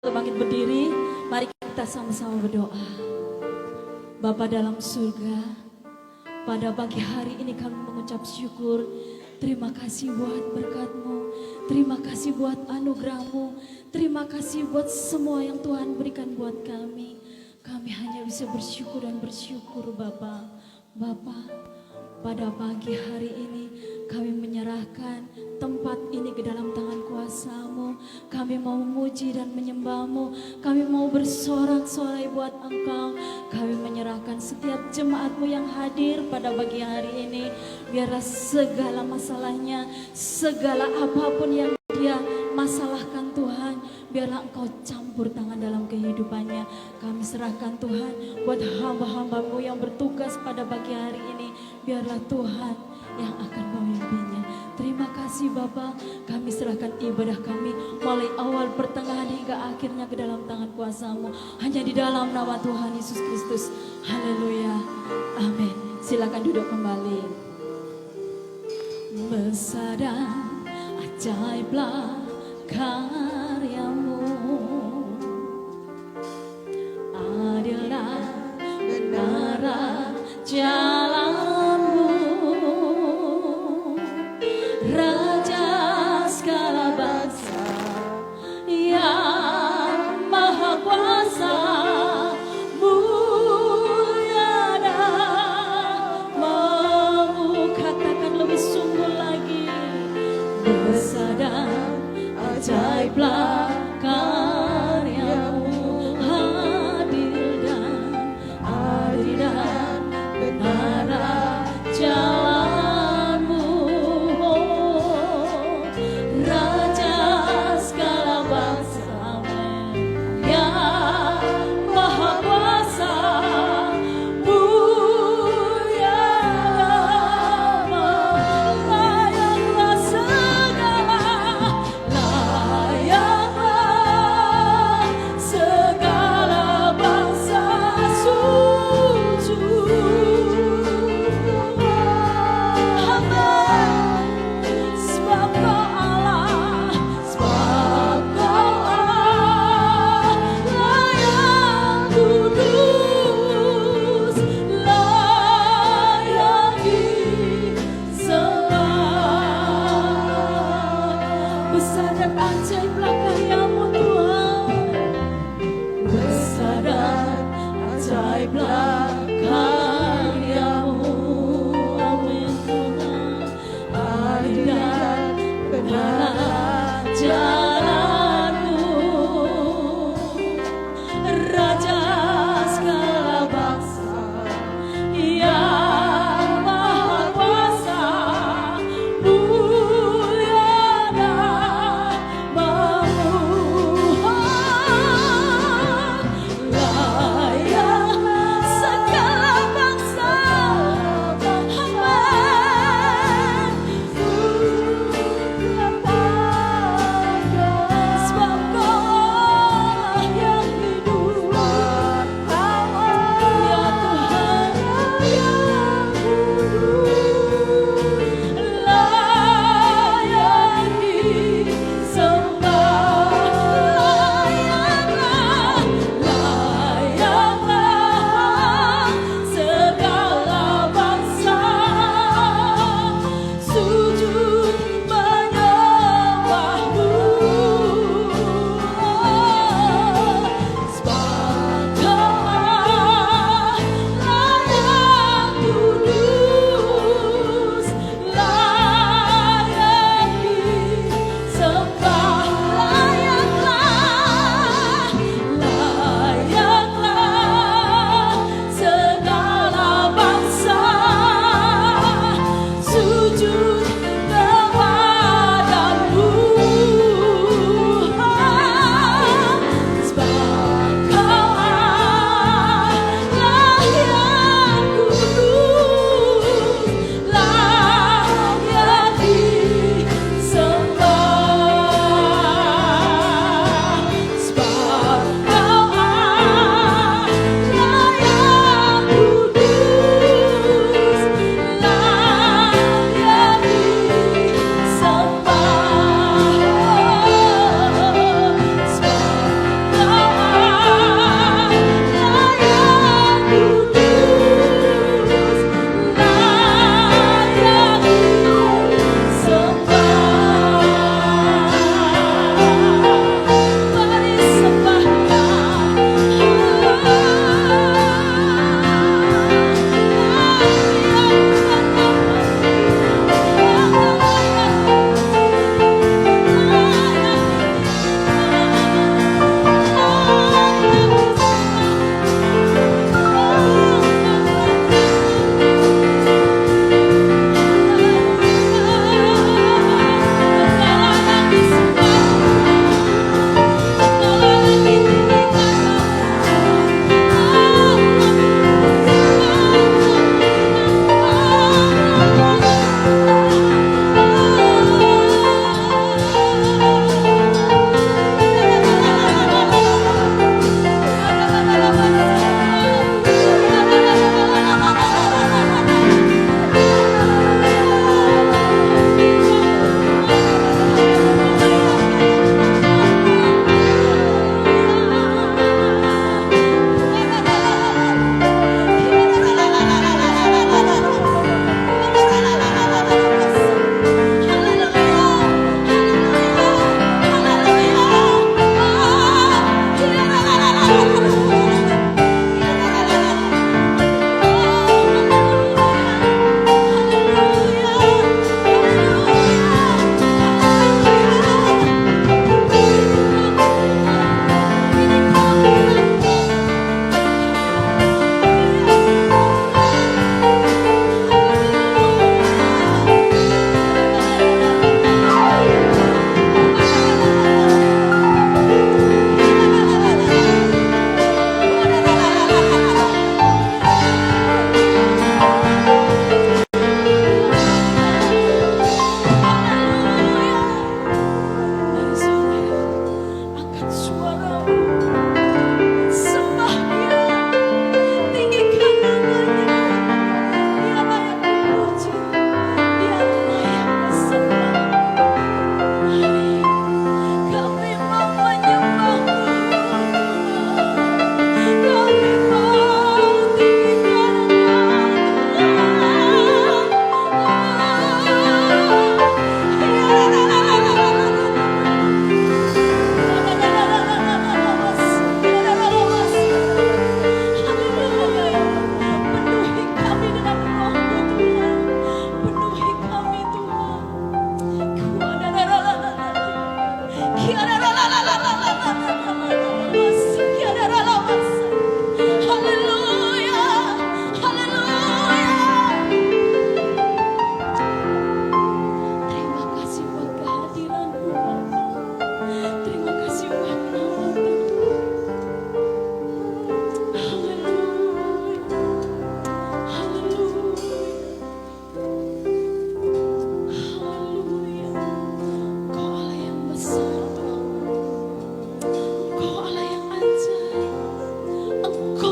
Bangkit berdiri, mari kita sama-sama berdoa. Bapa dalam surga, pada pagi hari ini kami mengucap syukur. Terima kasih buat berkat-Mu, terima kasih buat anugerah-Mu, terima kasih buat semua yang Tuhan berikan buat kami. Kami hanya bisa bersyukur dan bersyukur Bapa. Pada pagi hari ini kami menyerahkan tempat ini ke dalam tangan kuasa-Mu. Kami mau memuji dan menyembah-Mu. Kami mau bersorak-sorai buat Engkau. Kami menyerahkan setiap jemaat-Mu yang hadir pada pagi hari ini. Biarlah segala masalahnya, segala apapun yang dia masalahkan Tuhan, biarlah Engkau campur tangan dalam kehidupannya. Kami serahkan Tuhan buat hamba-hamba-Mu yang bertugas pada pagi hari ini. Biarlah Tuhan yang akan memimpinnya. Terima kasih Bapa, kami serahkan ibadah kami mulai awal, pertengahan hingga akhirnya ke dalam tangan kuasa-Mu. Hanya di dalam nama Tuhan Yesus Kristus. Haleluya. Amin. Silakan duduk kembali. Besar dan ajaiblah karya-Mu, adillah benar jalan-Mu, Raja segala bangsa yang maha kuasa, mulia dan mau katakan lebih sungguh lagi. Besar dan ajaiblah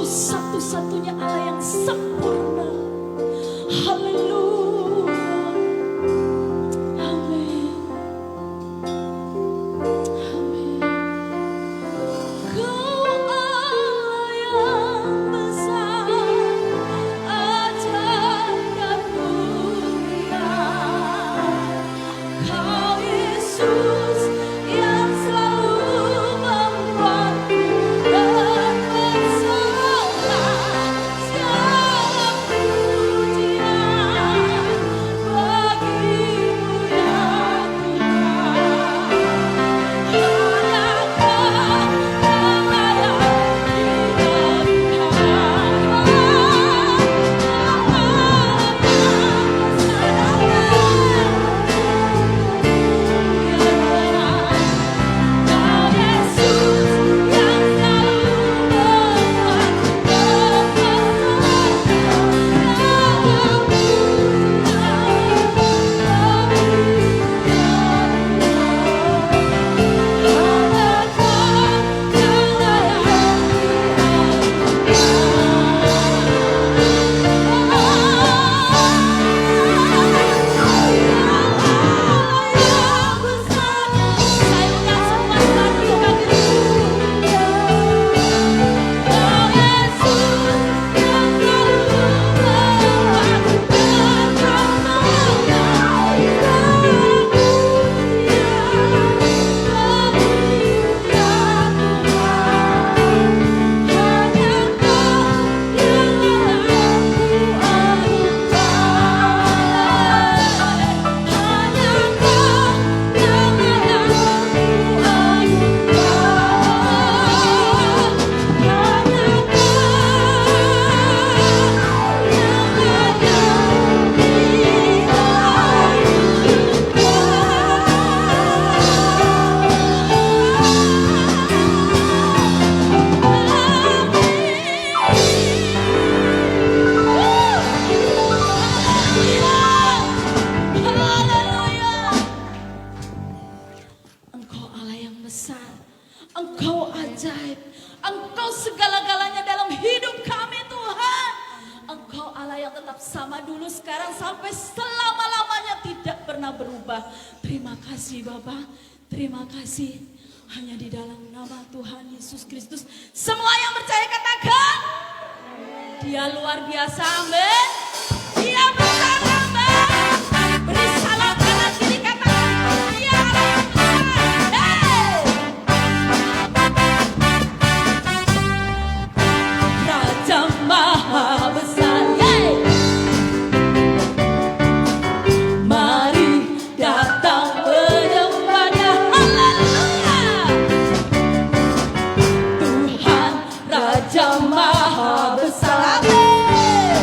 Satu-satunya Allah yang sempurna. Haleluya. Amin. Amin. Kau Allah yang besar, ajaib dan mulia. Kau Yesus yang selalu membuatku berpesona. Segala pujian bagimu ya Tuhan. Hanya Kau yang layak Engkau ajaib, Engkau segala-galanya dalam hidup kami Tuhan. Engkau Allah yang tetap sama dulu, sekarang, sampai selama-lamanya, tidak pernah berubah. Terima kasih Bapa, terima kasih. Hanya di dalam nama Tuhan Yesus Kristus. Semua yang percaya katakan, Dia luar biasa, amin. Dia besar, amin. Beri salam kanan kiri, katakan, Dia Allah yang besar. Hey! Raja Maha Besar, hey! Mari datang menyembahnya, haleluya. Tuhan Raja Maha Besar, amin.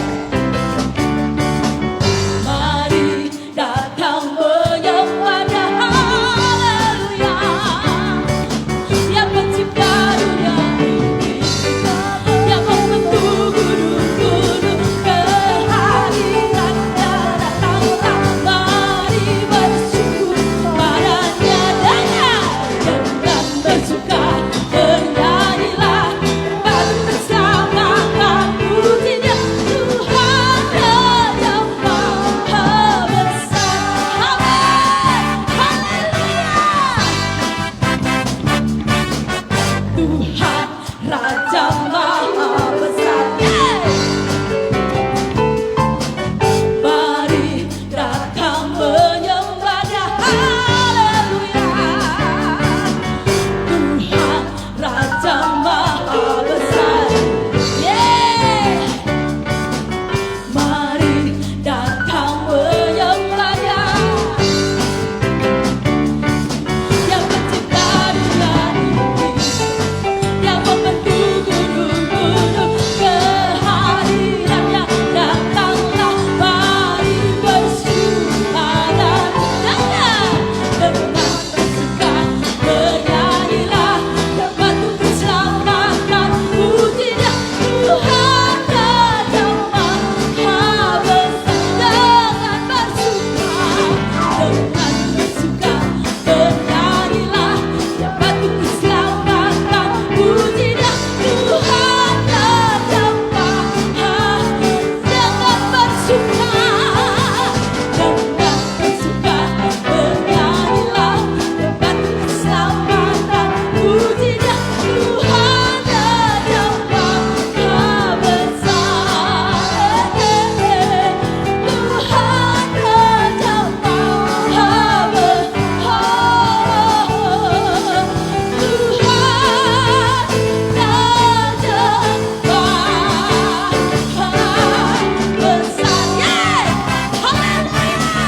Tuhan Raja Maha Besar. Mari datang menyembahnya. Haleluya. Tuhan Raja Maha Besar. Mari datang menyembahnya. Yang mencipta dunia ini, yang membentuk gunung-gunung, kehadirannya datanglah. Mari bersyukur dengan bersuka bernyanyilah, dan batu keselamatan pujinya Tuhan Raja Maha Besar. Dengan bersuka bernyanyilah, dan batu keselamatan pujinya Tuhan Raja Maha. Dengan bersuka bernyanyilah, dan batu keselamatan pujinya Tuhan Raja Maha Besar. Tuhan Raja Maha Besar. Tuhan Raja Maha Besar. Haleluya.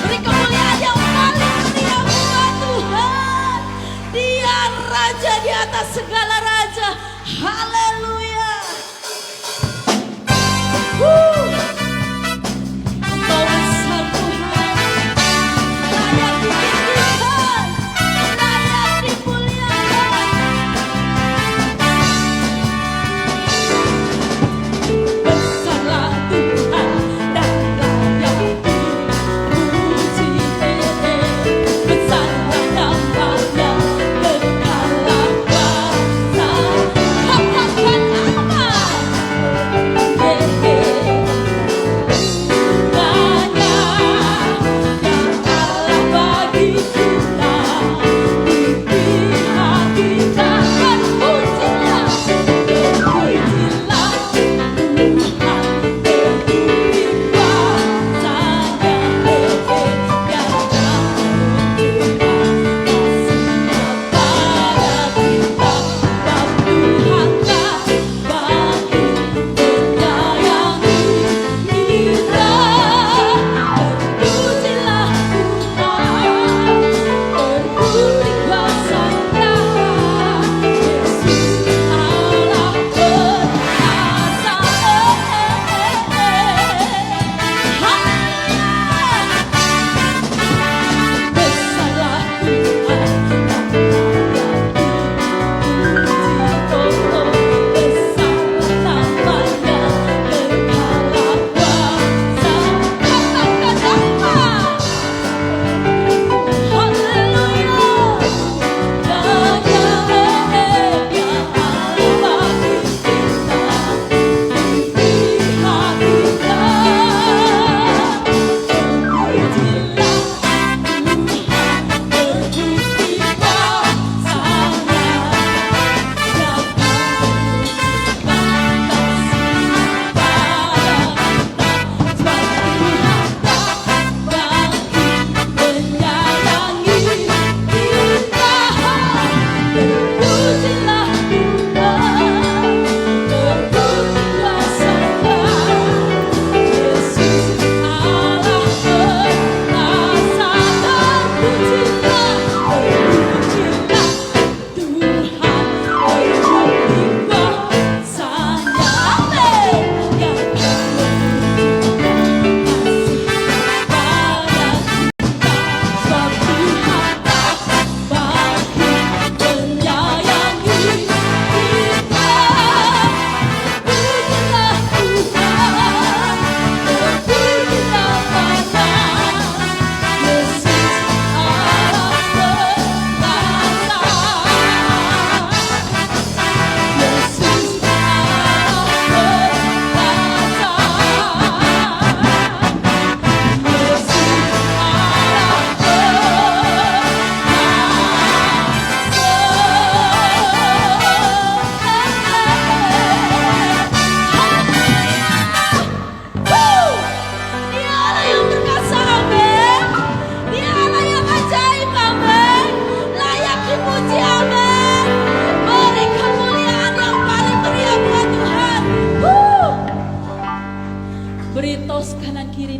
Beri kemuliaan yang paling setia buat Tuhan. Dia Raja di atas segala raja. Haleluya. Engkau besar Tuhan, layak ditinggikan, layak dimuliakan. Besarlah Tuhan dan layak dipuji. Besarlah namanya, kekalah kuasa. Katakan nama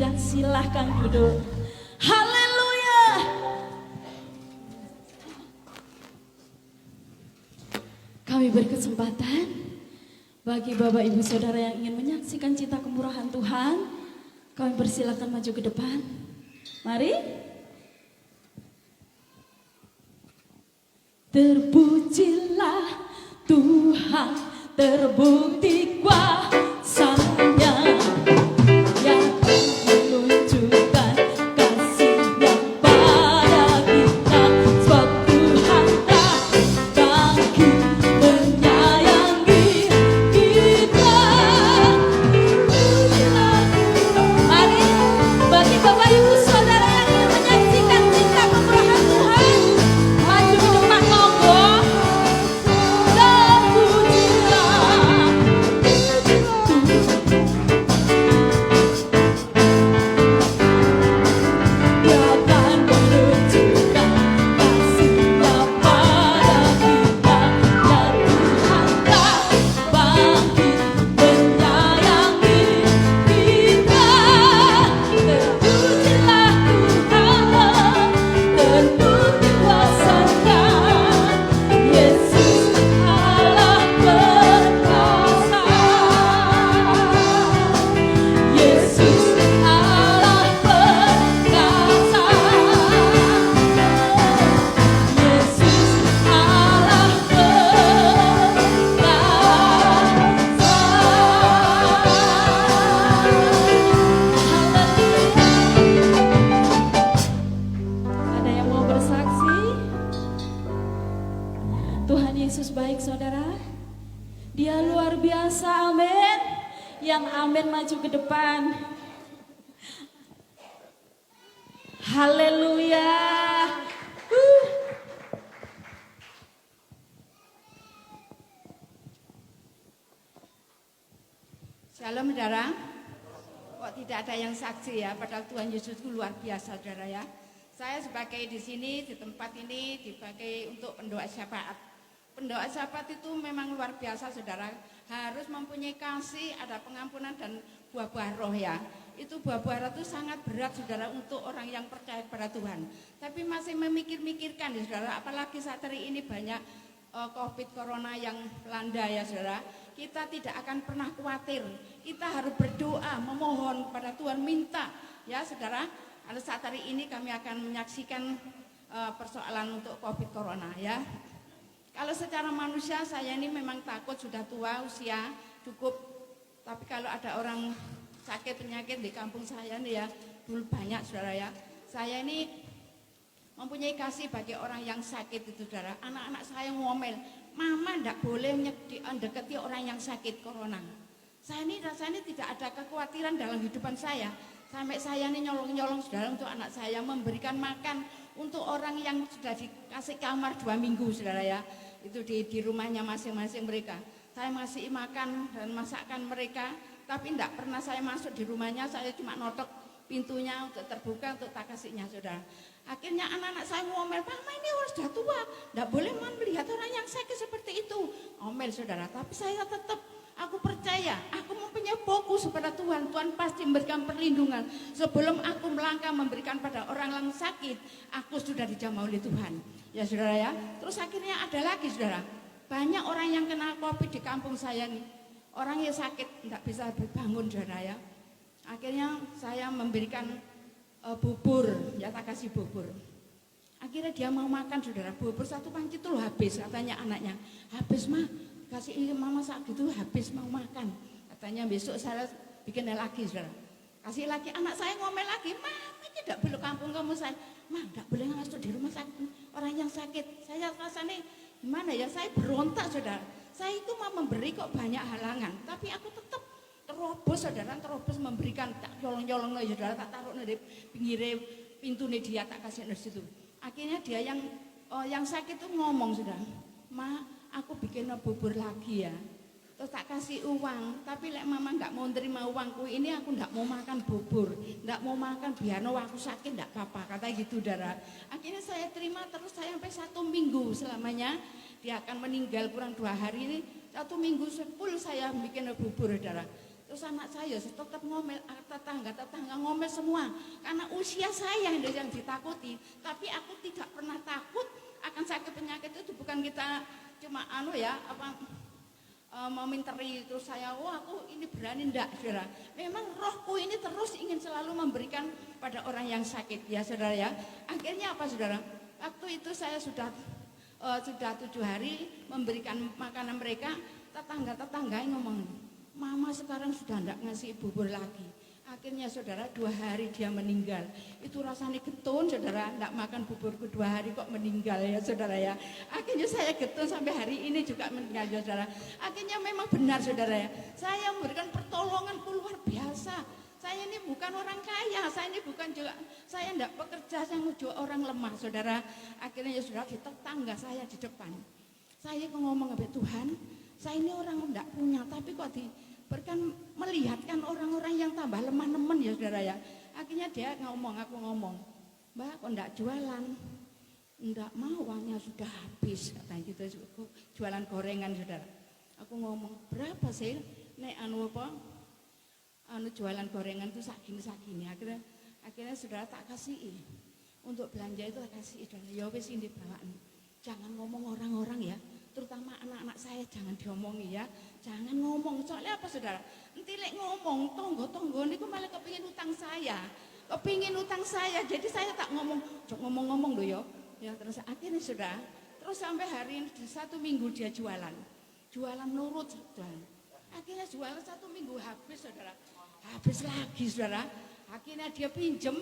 dan silahkan duduk. Haleluya. Kami berkesempatan bagi Bapak Ibu Saudara yang ingin menyaksikan cinta kemurahan Tuhan, kami persilakan maju ke depan. Mari. Terpujilah Tuhan, terbukti kuasa-Nya yang menunjukkan kasih-Nya pada kita. Sebab Tuhan telah bangkit menyayangi kita. Mari bagi Bapak Ibu Saudara yang ingin menyaksikan cinta kemurahan Tuhan, maju ke depan monggo. Tuhan Yesus baik saudara. Dia luar biasa, amin. Yang amin maju ke depan. Haleluya. Shalom saudara. Kok tidak ada yang saksi ya, padahal Tuhan Yesus itu luar biasa saudara ya. Saya sebagai di sini, di tempat ini dipakai untuk pendoa syafaat. Pendoa syafaat itu memang luar biasa saudara, harus mempunyai kasih, ada pengampunan dan buah-buah roh ya. Itu buah-buah roh itu sangat berat saudara untuk orang yang percaya kepada Tuhan. Tapi masih memikir-mikirkan ya saudara, apalagi saat hari ini banyak COVID corona yang melanda ya saudara. Kita tidak akan pernah khawatir, kita harus berdoa, memohon kepada Tuhan, minta ya saudara. Saat hari ini kami akan menyaksikan persoalan untuk COVID corona ya. Kalau secara manusia saya ini memang takut, sudah tua usia cukup. Tapi kalau ada orang sakit penyakit di kampung saya nih ya, dulu banyak saudara ya. Saya ini mempunyai kasih bagi orang yang sakit itu saudara. Anak-anak saya ngomel, mama ndak boleh mendekati orang yang sakit corona. Saya ini rasanya tidak ada kekhawatiran dalam kehidupan saya. Sampai saya ini nyolong-nyolong saudara untuk anak saya, memberikan makan untuk orang yang sudah dikasih kamar 2 minggu saudara ya. Itu di rumahnya masing-masing mereka. Saya masih makan dan masakan mereka, tapi tidak pernah saya masuk di rumahnya, saya cuma notok pintunya untuk terbuka untuk tak kasihnya saudara. Akhirnya anak-anak saya ngomel, mama ini orang sudah tua, tidak boleh melihat orang yang sakit seperti itu. Ngomel saudara, tapi saya tetap, aku percaya, aku mempunyai fokus kepada Tuhan. Tuhan pasti memberikan perlindungan. Sebelum aku melangkah memberikan pada orang yang sakit, aku sudah dijamah oleh Tuhan. Ya saudara ya. Terus akhirnya ada lagi saudara, banyak orang yang kena COVID di kampung saya nih. Orang yang sakit tidak bisa bangun saudara ya. Akhirnya saya memberikan bubur, ya tak kasih bubur. Akhirnya dia mau makan saudara, bubur 1 panci itu loh habis, katanya anaknya. Habis mah, kasih ini mama saat itu habis mau makan. Katanya besok saya bikin lagi saudara. Kasih lagi, anak saya ngomel lagi, mama tidak boleh kampung kamu saya. Mah tidak boleh masuk di rumah sakit orang yang sakit. Saya rasanya gimana ya, saya berontak saudara. Saya itu mau memberi kok banyak halangan, tapi aku tetap terobos saudara, terobos memberikan, tak nyolong-nyolong ya saudara, tak taruh di pinggir pintu dia, tak kasih di situ. Akhirnya dia yang sakit itu ngomong saudara, ma aku bikin bubur lagi ya. Terus tak kasih uang, tapi lek mama nggak mau terima uangku ini, aku nggak mau makan bubur, nggak mau makan biar aku sakit nggak apa-apa, kata gitu saudara. Akhirnya saya terima terus saya sampai 1 minggu selamanya. Dia akan meninggal kurang 2 hari ini, 1 minggu full saya bikin bubur saudara. Terus anak saya tetap ngomel, tetangga ngomel semua. Karena usia saya yang ditakuti. Tapi aku tidak pernah takut akan sakit penyakit itu. Bukan kita cuma meminteri terus saya, aku ini berani enggak, saudara. Memang rohku ini terus ingin selalu memberikan pada orang yang sakit, ya saudara ya. Akhirnya apa saudara? Waktu itu saya sudah 7 hari memberikan makanan mereka, tetangga yang ngomong, mama sekarang sudah enggak ngasih bubur lagi. Akhirnya saudara 2 hari dia meninggal. Itu rasanya getun saudara, enggak makan buburku 2 hari kok meninggal ya saudara ya. Akhirnya saya getun sampai hari ini juga meninggal ya saudara. Akhirnya memang benar saudara ya. Saya memberikan pertolongan luar biasa. Saya ini bukan orang kaya, saya enggak pekerja, saya juga orang lemah saudara. Akhirnya ya saudara, di tetangga saya di depan. Saya ngomong sama Tuhan, saya ini orang enggak punya, tapi kok diberikan melihatkan orang-orang yang tambah lemah nemen ya saudara ya. Akhirnya dia aku ngomong, Mbak kok enggak jualan? Enggak mau, uangnya sudah habis katanya gitu. Jualan gorengan saudara. Aku ngomong, berapa sih nek jualan gorengan itu segini. Akhirnya saudara tak kasih. Untuk belanja itu tak kasih. Ya wis ini bawaan. Jangan ngomong orang-orang ya. Terutama anak-anak saya jangan diomongi ya. Jangan ngomong. Soalnya apa saudara? Nanti lek ngomong tonggo-tonggo niku malah kepingin utang saya. Jadi saya tak ngomong. Ngomong-ngomong loh ya. Ya terus akhirnya saudara. Terus sampai hari ini 1 minggu dia jualan. Jualan nurut saudara. Akhirnya jualan 1 minggu habis saudara. Habis lagi saudara. Akhirnya dia pinjem.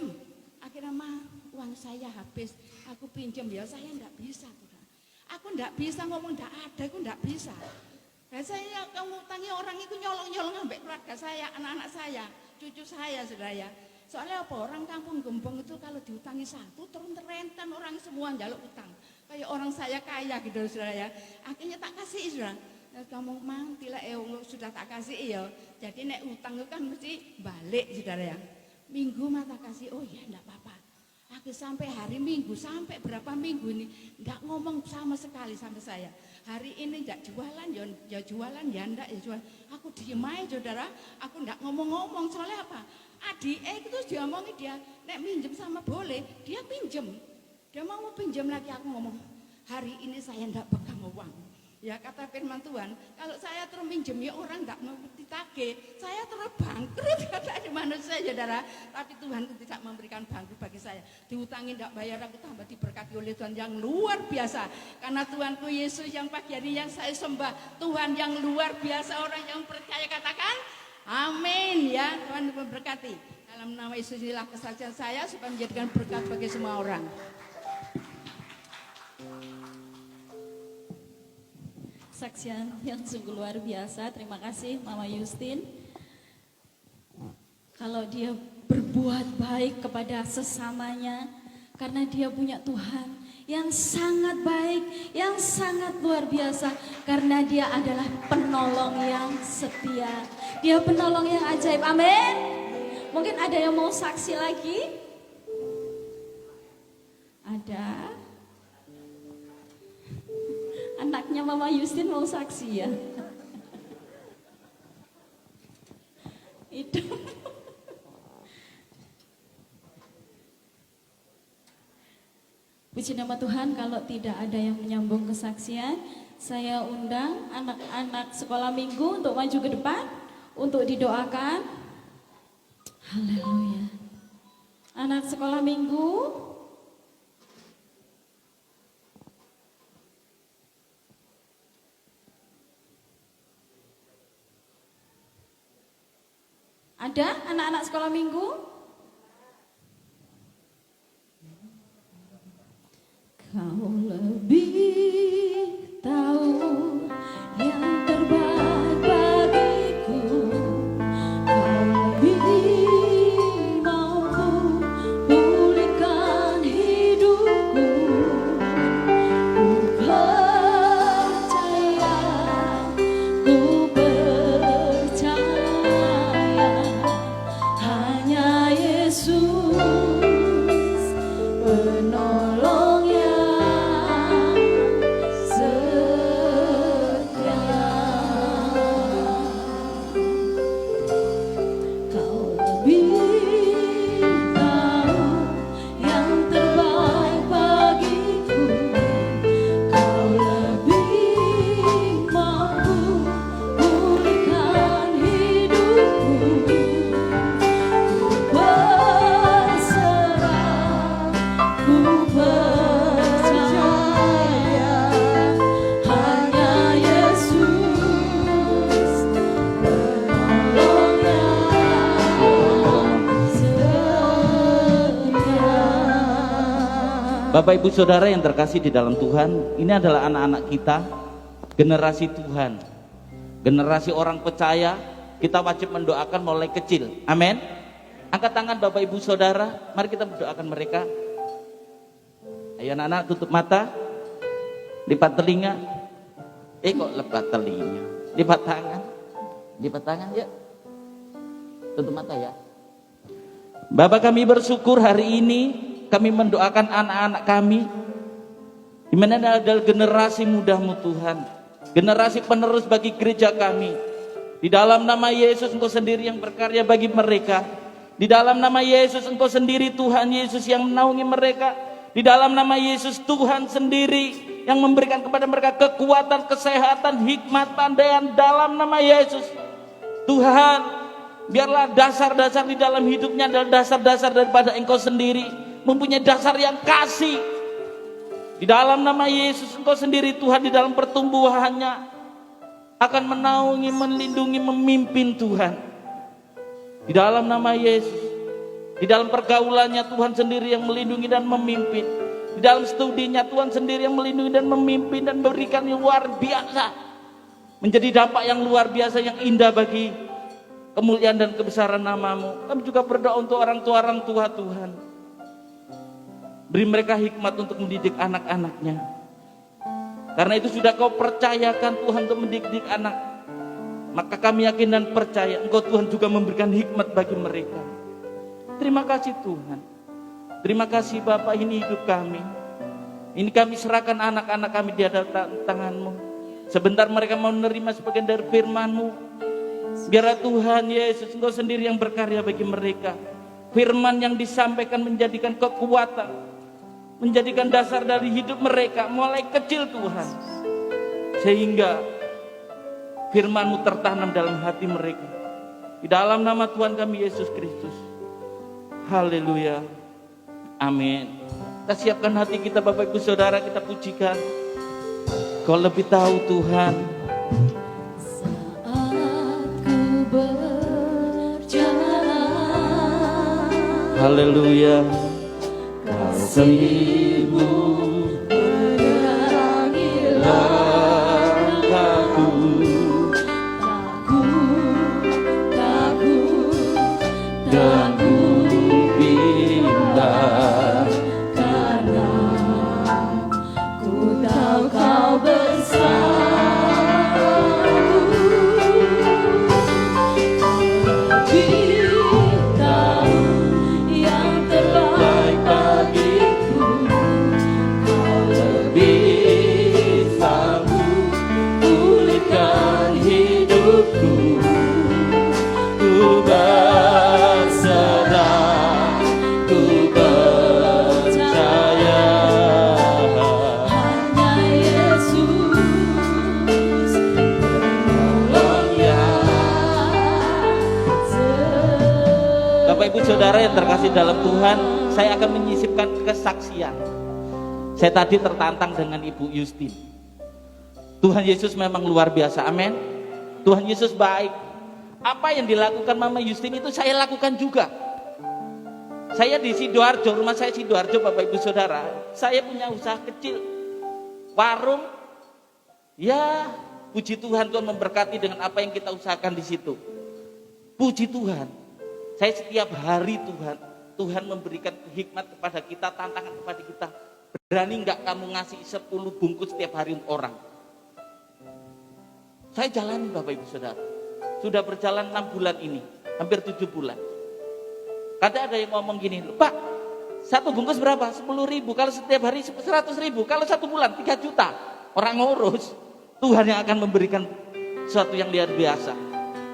Akhirnya uang saya habis. Aku pinjem ya, saya enggak bisa saudara. Aku enggak bisa ngomong enggak ada, aku enggak bisa. Nah, saya ngutangi orang itu nyolong-nyolong sampai keluarga saya, anak-anak saya, cucu saya saudara ya. Soalnya apa? Orang kampung Gembong itu kalau diutangi satu terus rentan orang semua njaluk utang. Kayak orang saya kaya gitu saudara ya. Akhirnya tak kasih saudara. Kamu mang tilak sudah tak kasih ya. Jadi nek utang itu kan mesti balik saudara ya. Minggu mah tak kasih, oh ya enggak apa-apa. Aku sampai hari Minggu, sampai berapa minggu ini enggak ngomong sama sekali sama saya. Hari ini enggak jualan, ya jualan, ya enggak ya jualan. Aku diem aja saudara, aku enggak ngomong-ngomong. Soalnya apa? Adik itu diomongin dia, nek minjem sama boleh, dia pinjem. Dia mau pinjam lagi, aku ngomong, hari ini saya enggak pegang uang. Ya kata firman Tuhan, kalau saya terus minjem ya orang enggak mau ditagih, saya terus bangkrut kata manusia saudara. Tapi Tuhan itu tidak memberikan bangkrut bagi saya. Diutangi enggak bayar, aku tambah diberkati oleh Tuhan yang luar biasa. Karena Tuhanku Yesus yang pagi hari yang saya sembah, Tuhan yang luar biasa. Orang yang percaya katakan amin ya. Tuhan memberkati. Dalam nama Yesus inilah kesaksian saya supaya menjadikan berkat bagi semua orang. Saksian yang sungguh luar biasa. Terima kasih Mama Yustin. Kalau dia berbuat baik kepada sesamanya karena dia punya Tuhan yang sangat baik, yang sangat luar biasa, karena dia adalah penolong yang setia. Dia penolong yang ajaib. Amin. Mungkin ada yang mau saksi lagi? Ada? Anaknya Mama Yustin mau saksi ya? Itu. Puji nama Tuhan, kalau tidak ada yang menyambung kesaksian, saya undang anak-anak sekolah minggu untuk maju ke depan, untuk didoakan. Haleluya. Anak sekolah minggu, ada anak-anak sekolah minggu? Kau lebih tahu yang terbaik bagiku. Kau lebih mampu pulihkan hidupku. Ku percaya, ku percaya hanya Bapak Ibu Saudara yang terkasih di dalam Tuhan, ini adalah anak-anak kita, generasi Tuhan, generasi orang percaya. Kita wajib mendoakan mulai kecil. Amin. Angkat tangan Bapak Ibu Saudara, mari kita mendoakan mereka. Ayo anak-anak, tutup mata, lipat telinga. Kok lipat telinga? Lipat tangan ya. Tutup mata ya. Bapak, kami bersyukur hari ini kami mendoakan anak-anak kami, di mana adalah generasi muda-Mu Tuhan, generasi penerus bagi gereja kami. Di dalam nama Yesus, Engkau sendiri yang berkarya bagi mereka. Di dalam nama Yesus, Engkau sendiri Tuhan Yesus yang menaungi mereka. Di dalam nama Yesus, Tuhan sendiri yang memberikan kepada mereka kekuatan, kesehatan, hikmat, pandaian dalam nama Yesus. Tuhan, biarlah dasar-dasar di dalam hidupnya adalah dasar-dasar daripada Engkau sendiri, mempunyai dasar yang kasih. Di dalam nama Yesus, Engkau sendiri Tuhan di dalam pertumbuhannya akan menaungi, melindungi, memimpin Tuhan. Di dalam nama Yesus, di dalam pergaulannya Tuhan sendiri yang melindungi dan memimpin. Di dalam studinya Tuhan sendiri yang melindungi dan memimpin dan berikan yang luar biasa, menjadi dampak yang luar biasa, yang indah bagi kemuliaan dan kebesaran nama-Mu. Kami juga berdoa untuk orang tua Tuhan. Beri mereka hikmat untuk mendidik anak-anaknya. Karena itu sudah Kau percayakan Tuhan untuk mendidik anak. Maka kami yakin dan percaya Engkau Tuhan juga memberikan hikmat bagi mereka. Terima kasih Tuhan. Terima kasih Bapak, ini hidup kami. Ini kami serahkan anak-anak kami di hadapan tangan-Mu. Sebentar mereka mau menerima sebagian dari firman-Mu. Biarlah Tuhan Yesus Engkau sendiri yang berkarya bagi mereka. Firman yang disampaikan menjadikan kekuatan, menjadikan dasar dari hidup mereka mulai kecil Tuhan, sehingga firman-Mu tertanam dalam hati mereka. Di dalam nama Tuhan kami Yesus Kristus. Haleluya. Amin. Kita siapkan hati kita Bapak Ibu Saudara, kita pujikan. Kau lebih tahu Tuhan. Haleluya. Kasih-Mu menerangi langkahku. Takut dan ku bimbang, karena ku tahu Kau bersamaku. Lebih tahu yang terbaik bagiku. Kau lebih sanggup pulihkan hidupku. Ku berserah, ku percaya, hanya Yesus penolong yang setia. Bapak Ibu Saudara yang terkasih dalam Tuhan, saya akan menyisipkan kesaksian. Saya tadi tertantang dengan Ibu Yustin. Tuhan Yesus memang luar biasa, amin. Tuhan Yesus baik. Apa yang dilakukan Mama Yustin itu saya lakukan juga. Saya di Sidoarjo, rumah saya Sidoarjo Bapak Ibu Saudara. Saya punya usaha kecil, warung. Ya, puji Tuhan, Tuhan memberkati dengan apa yang kita usahakan di situ. Puji Tuhan. Saya setiap hari Tuhan memberikan hikmat kepada kita, tantangan kepada kita. Berani enggak kamu ngasih 10 bungkus setiap hari untuk orang? Saya jalani Bapak Ibu Saudara. Sudah berjalan 6 bulan ini, hampir 7 bulan. Kadang ada yang ngomong gini, Pak, 1 bungkus berapa? 10.000. Kalau setiap hari 100.000. Kalau 1 bulan 3 juta. Orang ngurus. Tuhan yang akan memberikan sesuatu yang luar biasa.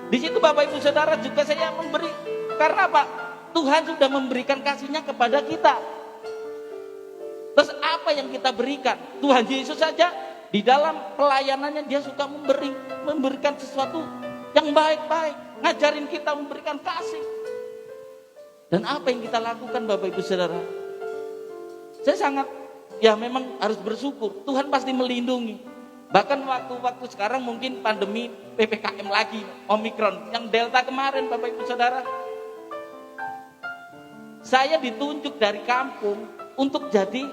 Di situ Bapak Ibu Saudara juga saya memberi. Karena apa? Tuhan sudah memberikan kasih-Nya kepada kita. Terus apa yang kita berikan? Tuhan Yesus saja di dalam pelayanannya Dia suka memberikan sesuatu yang baik-baik, ngajarin kita, memberikan kasih. Dan apa yang kita lakukan Bapak Ibu Saudara? Saya sangat, ya memang harus bersyukur. Tuhan pasti melindungi. Bahkan waktu-waktu sekarang mungkin pandemi PPKM lagi, Omikron, yang Delta kemarin Bapak Ibu Saudara. Saya ditunjuk dari kampung untuk jadi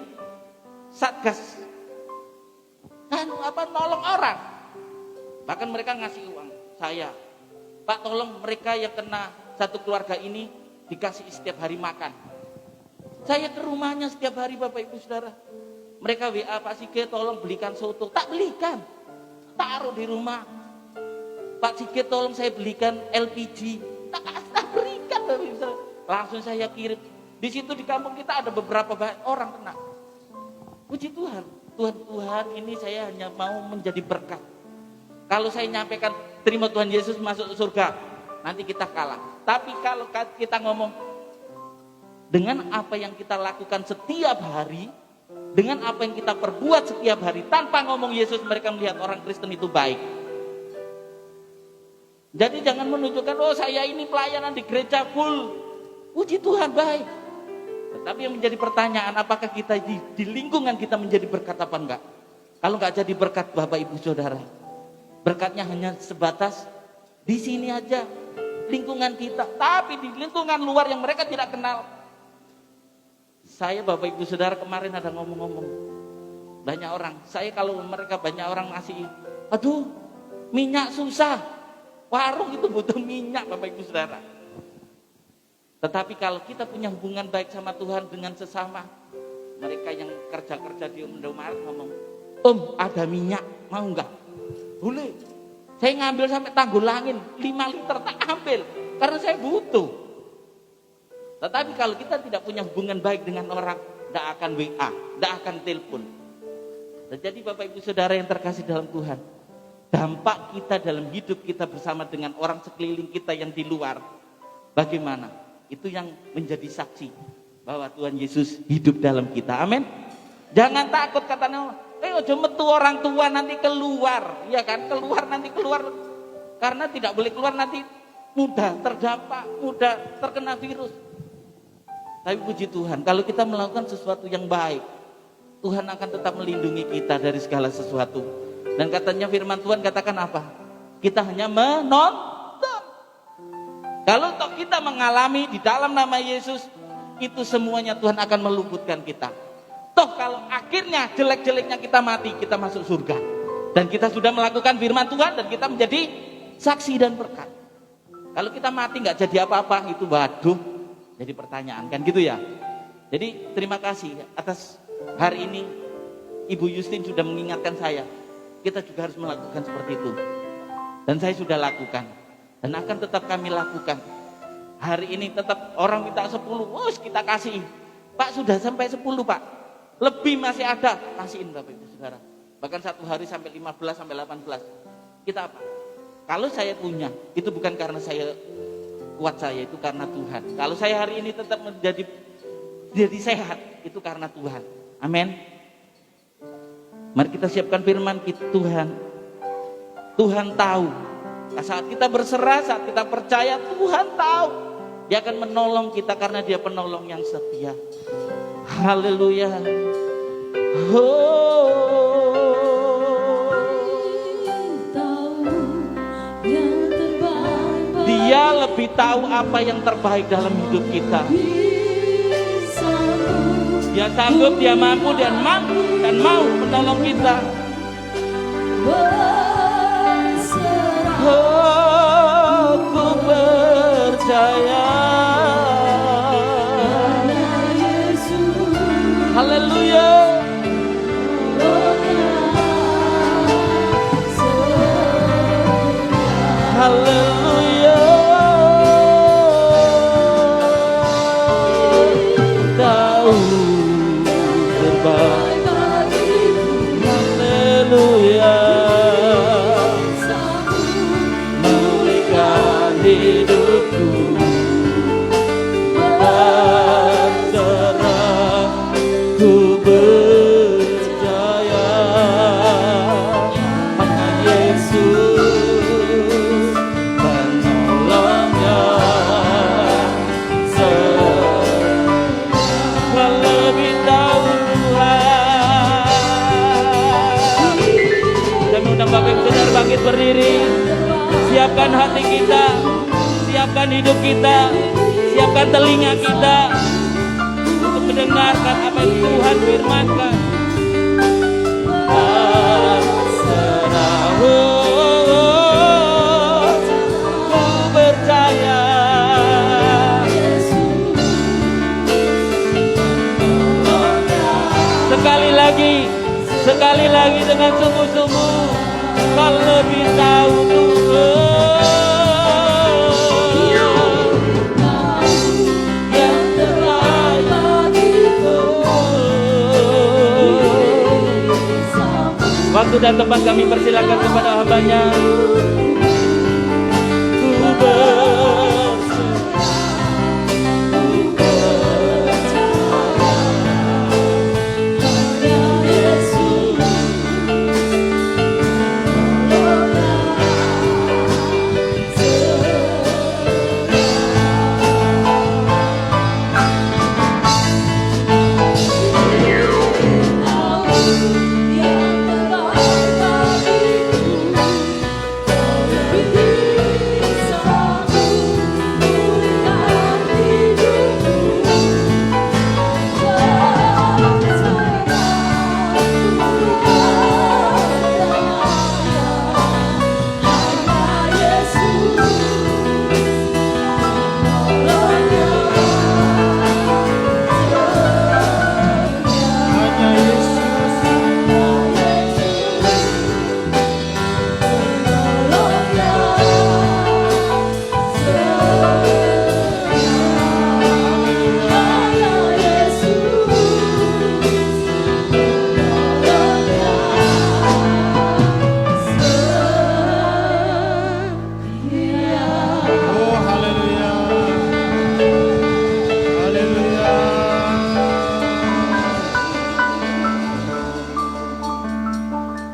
satgas nolong orang. Bahkan mereka ngasih uang saya, Pak tolong mereka yang kena satu keluarga ini dikasih setiap hari makan. Saya ke rumahnya setiap hari Bapak Ibu Saudara. Mereka WA, Pak Sigit tolong belikan soto. Tak belikan, taruh di rumah. Pak Sigit tolong saya belikan LPG. Tak berikan Bapak Ibu Saudara. Langsung saya kirim. Di situ di kampung kita ada beberapa orang kena. Puji Tuhan, Tuhan ini saya hanya mau menjadi berkat. Kalau saya nyampaikan terima Tuhan Yesus masuk surga, nanti kita kalah. Tapi kalau kita ngomong dengan apa yang kita lakukan setiap hari, dengan apa yang kita perbuat setiap hari, tanpa ngomong Yesus, mereka melihat orang Kristen itu baik. Jadi jangan menunjukkan, oh saya ini pelayanan di gereja full. Puji Tuhan baik. Tetapi yang menjadi pertanyaan, apakah kita di lingkungan kita menjadi berkat apa enggak? Kalau enggak jadi berkat Bapak Ibu Saudara, berkatnya hanya sebatas di sini aja, lingkungan kita. Tapi di lingkungan luar yang mereka tidak kenal. Saya Bapak Ibu Saudara kemarin ada ngomong-ngomong, banyak orang, saya kalau mereka banyak orang ngasih, aduh minyak susah, warung itu butuh minyak Bapak Ibu Saudara. Tetapi kalau kita punya hubungan baik sama Tuhan dengan sesama, mereka yang kerja-kerja di Indomaret ngomong, Om ada minyak, mau enggak? Boleh. Saya ngambil sampai Tanggulangin 5 liter tak ambil, karena saya butuh. Tetapi kalau kita tidak punya hubungan baik dengan orang, tidak akan WA, tidak akan telepon. Jadi Bapak Ibu Saudara yang terkasih dalam Tuhan, dampak kita dalam hidup kita bersama dengan orang sekeliling kita yang di luar, bagaimana? Itu yang menjadi saksi bahwa Tuhan Yesus hidup dalam kita. Amin. Jangan takut katanya, ojo metu orang tua nanti keluar, ya kan? Keluar karena tidak boleh keluar nanti mudah terdampak, mudah terkena virus. Tapi puji Tuhan, kalau kita melakukan sesuatu yang baik, Tuhan akan tetap melindungi kita dari segala sesuatu. Dan katanya firman Tuhan katakan apa? Kita hanya menonton. Kalau toh kita mengalami di dalam nama Yesus, itu semuanya Tuhan akan meluputkan kita. Toh kalau akhirnya jelek-jeleknya kita mati, kita masuk surga. Dan kita sudah melakukan firman Tuhan dan kita menjadi saksi dan berkat. Kalau kita mati nggak jadi apa-apa, itu waduh, jadi pertanyaan kan gitu ya. Jadi terima kasih atas hari ini Ibu Yustin sudah mengingatkan saya. Kita juga harus melakukan seperti itu. Dan saya sudah lakukan. Dan akan tetap kami lakukan. Hari ini tetap orang minta 10, kita kasih. Pak sudah sampai 10 Pak. Lebih masih ada, kasihin Bapak Ibu Saudara. Bahkan satu hari sampai 15 sampai 18. Kita apa? Kalau saya punya, itu bukan karena saya kuat saya, itu karena Tuhan. Kalau saya hari ini tetap menjadi sehat, itu karena Tuhan. Amin. Mari kita siapkan firman Tuhan. Tuhan tahu. Saat kita berserah, saat kita percaya, Tuhan tahu. Dia akan menolong kita karena Dia penolong yang setia. Haleluya. Dia lebih tahu apa yang terbaik dalam hidup kita. Dia sanggup, Dia mampu dan mau menolong kita. Ku percaya. Haleluya. Haleluya. Tahu terbaik. Haleluya. Hidupku berserah, ku percaya pada Yesus penolongnya. Lebih tahu Tuhan. Kami undang Bapak Ibu Saudara bangkit berdiri. Siapkan hati kita, siapkan hidup kita, siapkan telinga kita untuk mendengarkan apa yang Tuhan firmankan. Sekali lagi dengan sungguh-sungguh, kau lebih tahu Tuhan yang terbaik bagiku. Waktu dan tempat kami persilakan kepada hambanya.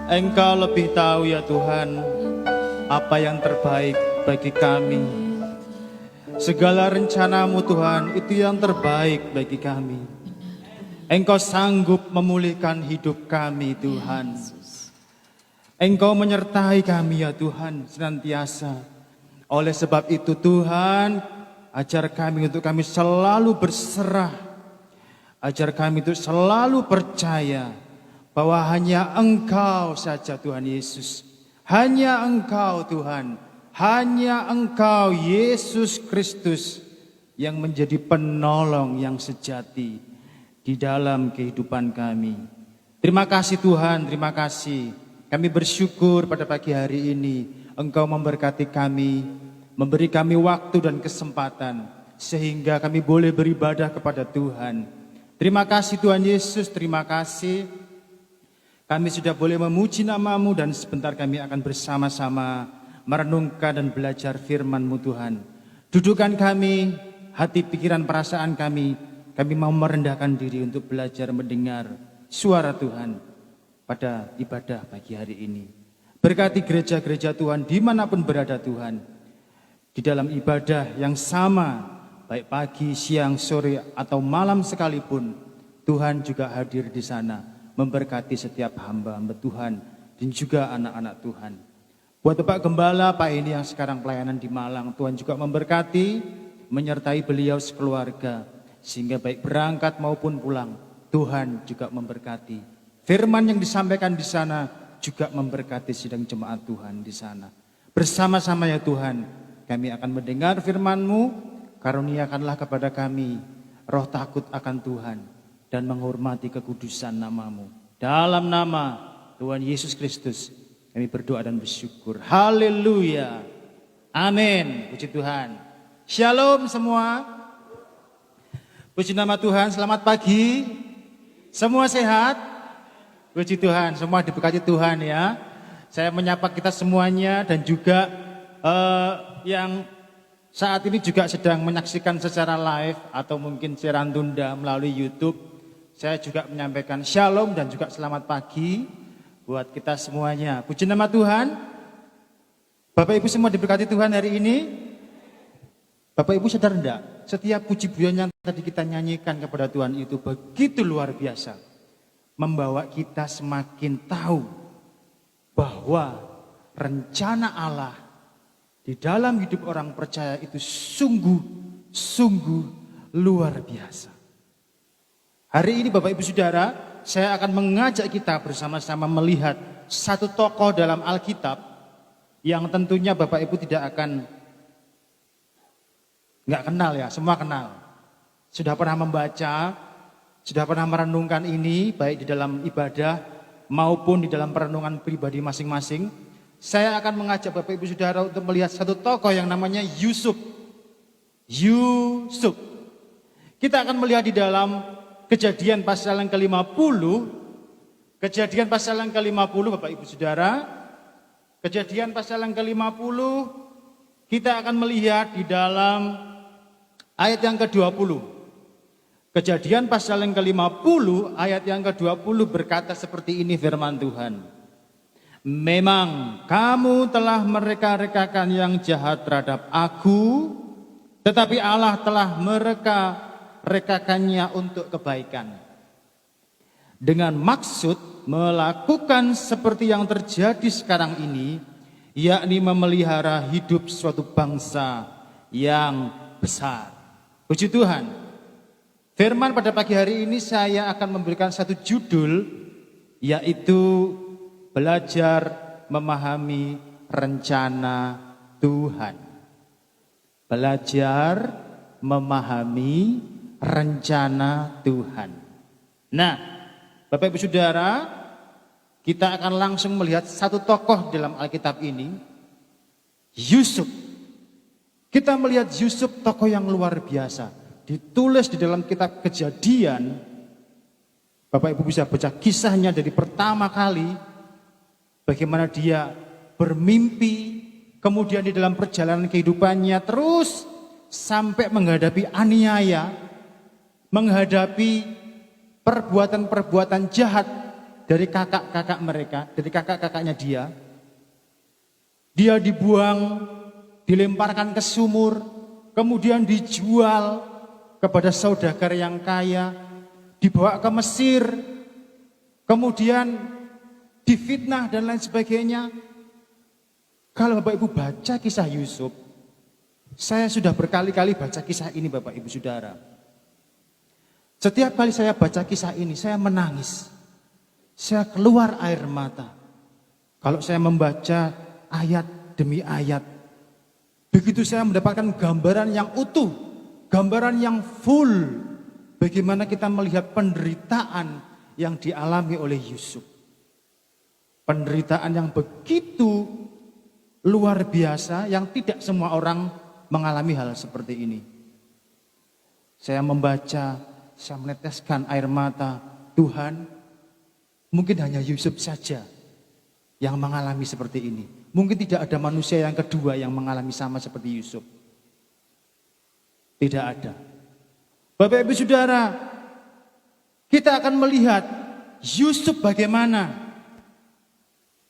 Engkau lebih tahu ya Tuhan apa yang terbaik bagi kami. Segala rencanamu Tuhan itu yang terbaik bagi kami. Engkau sanggup memulihkan hidup kami Tuhan. Engkau menyertai kami ya Tuhan senantiasa. Oleh sebab itu Tuhan, ajar kami untuk kami selalu berserah. Ajar kami untuk selalu percaya bahwa hanya Engkau saja Tuhan Yesus. Hanya Engkau Tuhan. Hanya Engkau Yesus Kristus yang menjadi penolong yang sejati di dalam kehidupan kami. Terima kasih Tuhan, terima kasih. Kami bersyukur pada pagi hari ini Engkau memberkati kami, memberi kami waktu dan kesempatan sehingga kami boleh beribadah kepada Tuhan. Terima kasih Tuhan Yesus, terima kasih. Kami sudah boleh memuji nama-Mu dan sebentar kami akan bersama-sama merenungkan dan belajar firman-Mu Tuhan. Dudukkan kami, hati, pikiran, perasaan kami mau merendahkan diri untuk belajar mendengar suara Tuhan pada ibadah pagi hari ini. Berkati gereja-gereja Tuhan dimanapun berada Tuhan. Di dalam ibadah yang sama, baik pagi, siang, sore, atau malam sekalipun, Tuhan juga hadir di sana. Memberkati setiap hamba-hamba Tuhan dan juga anak-anak Tuhan. Buat Bapak Gembala, Pak ini yang sekarang pelayanan di Malang, Tuhan juga memberkati, menyertai beliau sekeluarga. Sehingga baik berangkat maupun pulang, Tuhan juga memberkati. Firman yang disampaikan di sana juga memberkati sidang jemaat Tuhan di sana. Bersama-sama ya Tuhan, kami akan mendengar firman-Mu, karuniakanlah kepada kami roh takut akan Tuhan dan menghormati kekudusan nama-Mu. Dalam nama Tuhan Yesus Kristus kami berdoa dan bersyukur. Haleluya. Amin. Puji Tuhan. Shalom semua. Puji nama Tuhan. Selamat pagi. Semua sehat? Puji Tuhan. Semua diberkati Tuhan ya. Saya menyapa kita semuanya dan juga yang saat ini juga sedang menyaksikan secara live atau mungkin siaran tunda melalui YouTube. Saya juga menyampaikan shalom dan juga selamat pagi buat kita semuanya. Puji nama Tuhan. Bapak Ibu semua diberkati Tuhan hari ini. Bapak Ibu sadar enggak? Setiap puji pujian yang tadi kita nyanyikan kepada Tuhan itu begitu luar biasa. Membawa kita semakin tahu bahwa rencana Allah di dalam hidup orang percaya itu sungguh luar biasa. Hari ini Bapak Ibu Saudara, saya akan mengajak kita bersama-sama melihat satu tokoh dalam Alkitab yang tentunya Bapak Ibu nggak kenal ya, semua kenal. Sudah pernah membaca, sudah pernah merenungkan ini baik di dalam ibadah maupun di dalam perenungan pribadi masing-masing. Saya akan mengajak Bapak Ibu Saudara untuk melihat satu tokoh yang namanya Yusuf. Yusuf. Kita akan melihat di dalam Kejadian pasal yang ke-50. Kejadian pasal yang ke-50 Bapak Ibu Saudara. Kejadian pasal yang ke-50 kita akan melihat di dalam ayat yang ke-20. Kejadian pasal yang ke-50 ayat yang ke-20 berkata seperti ini firman Tuhan. Memang kamu telah mereka-rekakan yang jahat terhadap aku, tetapi Allah telah mereka-rekakannya untuk kebaikan. Dengan maksud melakukan seperti yang terjadi sekarang ini, yakni memelihara hidup suatu bangsa yang besar. Puji Tuhan. Firman pada pagi hari ini saya akan memberikan satu judul, yaitu belajar memahami rencana Tuhan. Belajar memahami rencana Tuhan. Nah, Bapak Ibu Saudara, kita akan langsung melihat satu tokoh dalam Alkitab ini, Yusuf. Kita melihat Yusuf, tokoh yang luar biasa. Ditulis di dalam kitab Kejadian. Bapak Ibu bisa baca kisahnya dari pertama kali, bagaimana dia bermimpi, kemudian di dalam perjalanan kehidupannya terus sampai menghadapi aniaya, menghadapi perbuatan-perbuatan jahat dari kakak-kakak mereka, dari kakak-kakaknya dia. Dia dibuang, dilemparkan ke sumur, kemudian dijual kepada saudagar yang kaya, dibawa ke Mesir, kemudian difitnah dan lain sebagainya. Kalau Bapak Ibu baca kisah Yusuf, saya sudah berkali-kali baca kisah ini Bapak Ibu Saudara. Setiap kali saya baca kisah ini, saya menangis. Saya keluar air mata. Kalau saya membaca ayat demi ayat, begitu saya mendapatkan gambaran yang utuh, gambaran yang full, bagaimana kita melihat penderitaan yang dialami oleh Yusuf. Penderitaan yang begitu luar biasa, yang tidak semua orang mengalami hal seperti ini. Saya membaca, saya meneteskan air mata. Tuhan, mungkin hanya Yusuf saja yang mengalami seperti ini. Mungkin tidak ada manusia yang kedua yang mengalami sama seperti Yusuf. Tidak ada. Bapak Ibu Saudara, kita akan melihat Yusuf bagaimana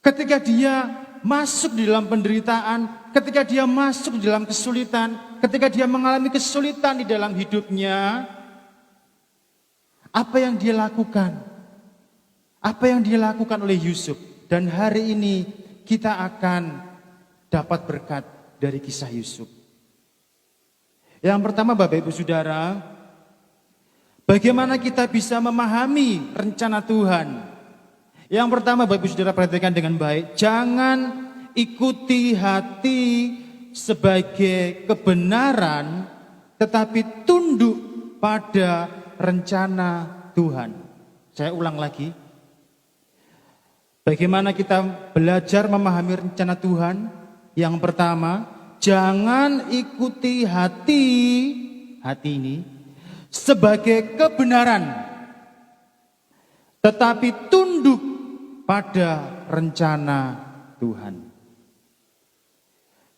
ketika dia masuk di dalam penderitaan, ketika dia masuk di dalam kesulitan, ketika dia mengalami kesulitan di dalam hidupnya, apa yang dia lakukan? Apa yang dia lakukan oleh Yusuf? Dan hari ini kita akan dapat berkat dari kisah Yusuf. Yang pertama Bapak Ibu Saudara, bagaimana kita bisa memahami rencana Tuhan? Yang pertama Bapak Ibu Saudara perhatikan dengan baik, jangan ikuti hati sebagai kebenaran, tetapi tunduk pada rencana Tuhan. Saya ulang lagi. Bagaimana kita belajar memahami rencana Tuhan? Yang pertama, jangan ikuti hati ini sebagai kebenaran, tetapi tunduk pada rencana Tuhan.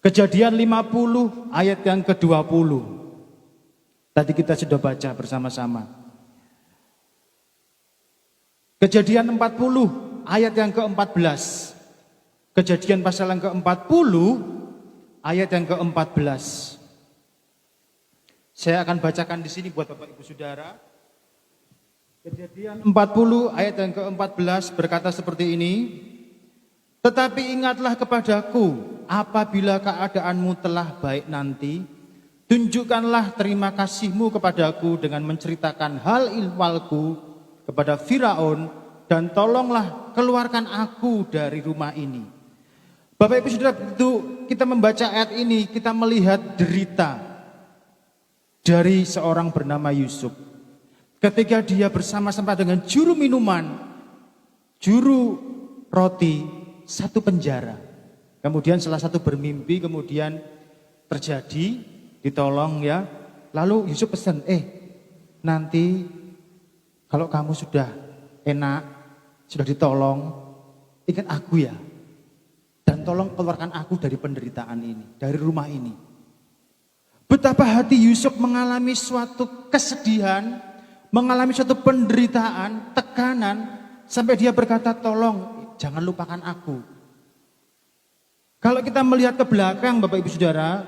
Kejadian 50 ayat yang ke-20. Tadi kita sudah baca bersama-sama. Kejadian 40 ayat yang ke-14. Kejadian pasal yang ke-40 ayat yang ke-14. Saya akan bacakan di sini buat Bapak Ibu Saudara. Kejadian 40 ayat yang ke-14 berkata seperti ini. Tetapi ingatlah kepadaku apabila keadaanmu telah baik nanti, tunjukkanlah terima kasihmu kepadaku dengan menceritakan hal ihwalku kepada Firaun, dan tolonglah keluarkan aku dari rumah ini. Bapak Ibu Saudara, begitu kita membaca ayat ini, kita melihat derita dari seorang bernama Yusuf. Ketika dia bersama-sama dengan juru minuman, juru roti, satu penjara. Kemudian salah satu bermimpi, kemudian terjadi, ditolong ya. Lalu Yusuf pesan, nanti kalau kamu sudah enak, sudah ditolong, ingat aku ya. Dan tolong keluarkan aku dari penderitaan ini, dari rumah ini. Betapa hati Yusuf mengalami suatu kesedihan, mengalami suatu penderitaan, tekanan, sampai dia berkata, tolong jangan lupakan aku. Kalau kita melihat ke belakang Bapak Ibu Saudara,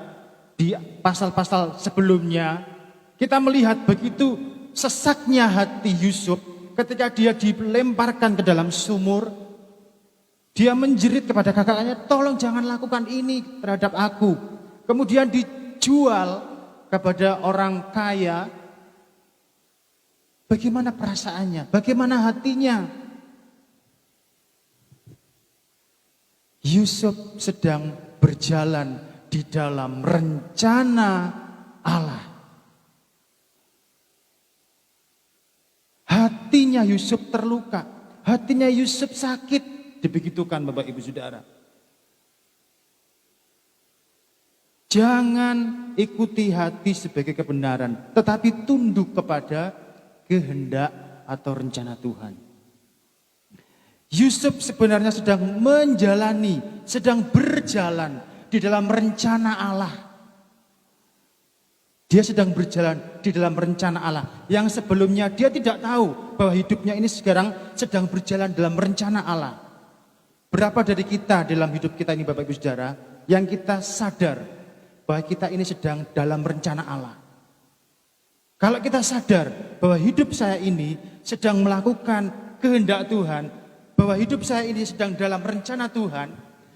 di pasal-pasal sebelumnya, kita melihat begitu sesaknya hati Yusuf ketika dia dilemparkan ke dalam sumur. Dia menjerit kepada kakaknya, tolong jangan lakukan ini terhadap aku. Kemudian dijual kepada orang kaya. Bagaimana perasaannya? Bagaimana hatinya? Yusuf sedang berjalan di dalam rencana Allah. Hatinya Yusuf terluka, hatinya Yusuf sakit. Dibegitukan Bapak Ibu Saudara. Jangan ikuti hati sebagai kebenaran, tetapi tunduk kepada kehendak atau rencana Tuhan. Yusuf sebenarnya sedang menjalani, sedang berjalan di dalam rencana Allah. Dia sedang berjalan di dalam rencana Allah. Yang sebelumnya dia tidak tahu bahwa hidupnya ini sekarang sedang berjalan dalam rencana Allah. Berapa dari kita dalam hidup kita ini Bapak Ibu Saudara, yang kita sadar bahwa kita ini sedang dalam rencana Allah. Kalau kita sadar bahwa hidup saya ini sedang melakukan kehendak Tuhan, bahwa hidup saya ini sedang dalam rencana Tuhan,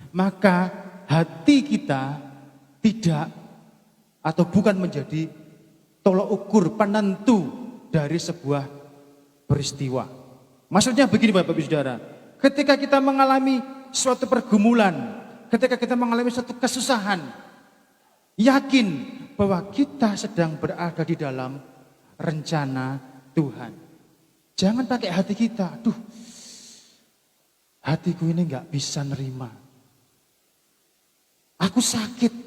maka hati kita tidak atau bukan menjadi tolok ukur penentu dari sebuah peristiwa. Maksudnya begini Bapak Ibu Saudara, ketika kita mengalami suatu pergumulan, ketika kita mengalami suatu kesusahan, yakin bahwa kita sedang berada di dalam rencana Tuhan. Jangan pakai hati kita, aduh, hatiku ini gak bisa nerima. Aku sakit.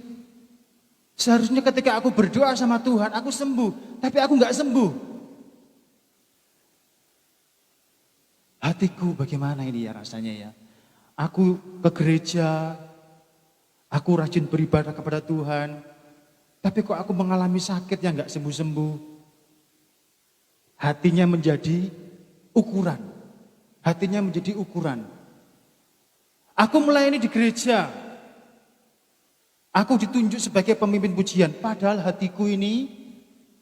Seharusnya ketika aku berdoa sama Tuhan, aku sembuh, tapi aku gak sembuh. Hatiku bagaimana ini ya rasanya ya. Aku ke gereja, aku rajin beribadah kepada Tuhan, tapi kok aku mengalami sakit yang gak sembuh-sembuh. Hatinya menjadi ukuran. Hatinya menjadi ukuran. Aku melayani di gereja, aku ditunjuk sebagai pemimpin pujian, padahal hatiku ini